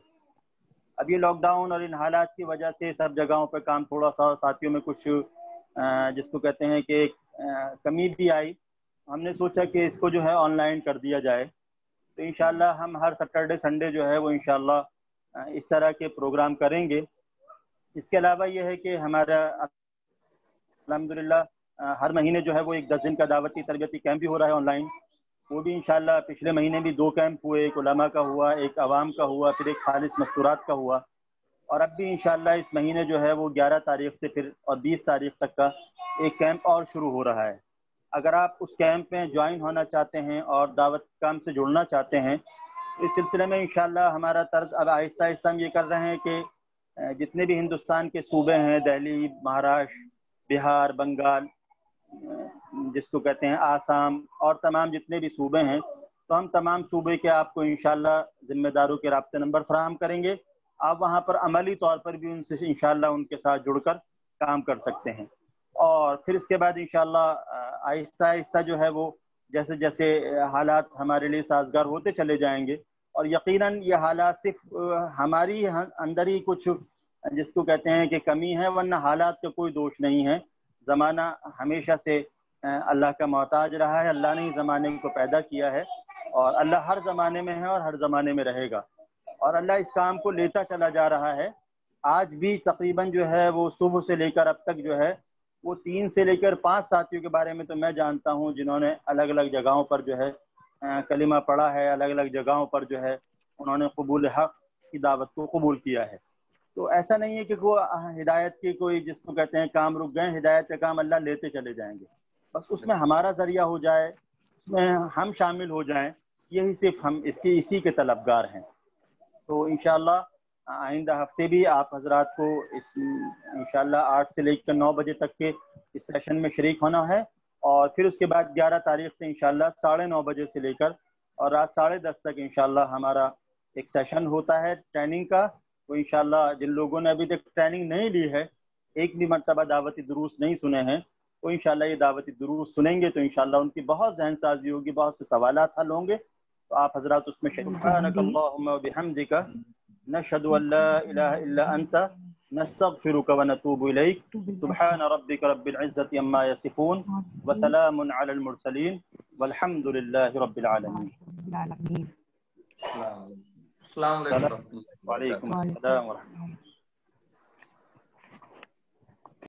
اب یہ لاک ڈاؤن اور ان حالات کی وجہ سے سب جگہوں پہ کام تھوڑا سا ساتھیوں میں کچھ جس کو کہتے ہیں کہ کمی بھی آئی. ہم نے سوچا کہ اس کو جو ہے آن لائن کر دیا جائے. تو انشاءاللہ ہم ہر سیٹرڈے سنڈے جو ہے وہ انشاءاللہ اس طرح کے پروگرام کریں گے. اس کے علاوہ یہ ہے کہ ہمارا الحمدللہ ہر مہینے جو ہے وہ ایک 10 دن کا دعوتی تربیتی کیمپ بھی ہو رہا ہے آن لائن. وہ بھی انشاءاللہ پچھلے مہینے بھی 2 کیمپ ہوئے، ایک علماء کا ہوا، ایک عوام کا ہوا، پھر ایک خالص مستورات کا ہوا. اور اب بھی انشاءاللہ اس مہینے جو ہے وہ 11 تاریخ سے پھر اور 20 تاریخ تک کا ایک کیمپ اور شروع ہو رہا ہے. اگر آپ اس کیمپ میں جوائن ہونا چاہتے ہیں اور دعوت کام سے جڑنا چاہتے ہیں، اس سلسلے میں انشاءاللہ ہمارا طرز اب آہستہ آہستہ ہم یہ کر رہے ہیں کہ جتنے بھی ہندوستان کے صوبے ہیں، دہلی، مہاراشٹر، بہار، بنگال، جس کو کہتے ہیں آسام، اور تمام جتنے بھی صوبے ہیں، تو ہم تمام صوبے کے آپ کو انشاءاللہ ذمہ داروں کے رابطے نمبر فراہم کریں گے. آپ وہاں پر عملی طور پر بھی ان سے انشاءاللہ ان کے ساتھ جڑ کر کام کر سکتے ہیں. اور پھر اس کے بعد انشاءاللہ آہستہ آہستہ جو ہے وہ جیسے جیسے حالات ہمارے لیے سازگار ہوتے چلے جائیں گے، اور یقیناً یہ حالات صرف ہماری اندر ہی کچھ جس کو کہتے ہیں کہ کمی ہے، ورنہ حالات کا کوئی دوش نہیں ہے. زمانہ ہمیشہ سے اللہ کا محتاج رہا ہے، اللہ نے ہی زمانے کو پیدا کیا ہے، اور اللہ ہر زمانے میں ہے اور ہر زمانے میں رہے گا، اور اللہ اس کام کو لیتا چلا جا رہا ہے. آج بھی تقریباً جو ہے وہ صبح سے لے کر اب تک جو ہے وہ 3 سے لے کر 5 ساتھیوں کے بارے میں تو میں جانتا ہوں جنہوں نے الگ الگ جگہوں پر جو ہے کلمہ پڑھا ہے، الگ الگ جگہوں پر جو ہے انہوں نے قبول حق کی دعوت کو قبول کیا ہے. تو ایسا نہیں ہے کہ وہ ہدایت کی کوئی جس کو کہتے ہیں کام رک گئے، ہدایت کا کام اللہ لیتے چلے جائیں گے. بس اس میں ہمارا ذریعہ ہو جائے، اس میں ہم شامل ہو جائیں، یہی صرف ہم اسی کے طلبگار ہیں. تو انشاءاللہ آئندہ ہفتے بھی آپ حضرات کو انشاءاللہ 8 سے لے کر 9 بجے تک کے اس سیشن میں شریک ہونا ہے، اور پھر اس کے بعد 11 تاریخ سے انشاءاللہ 9:30 بجے سے لے کر اور رات 10:30 تک انشاءاللہ ہمارا ایک سیشن ہوتا ہے ٹریننگ کا. تو انشاءاللہ جن لوگوں نے ابھی تک ٹریننگ نہیں لی ہے، ایک بھی مرتبہ دعوتی دروس نہیں سنے ہیں، تو انشاءاللہ یہ دعوتی دروس سنیں گے تو انشاءاللہ ان کی بہت ذہن سازی ہوگی، بہت سے سوالات حل ہوں گے. تو آپ حضرات اس میں سبحانک اللہم و بحمدک نشہد ان لا الہ الا انت نستغفرک ونتوب الیک. سبحان ربک رب العزة عما یصفون وسلام علی المرسلین والحمد للہ رب العالمین. السلام علیکم ورحمۃ اللہ وبرکاتہ. وعلیکم السلام ورحمۃ اللہ.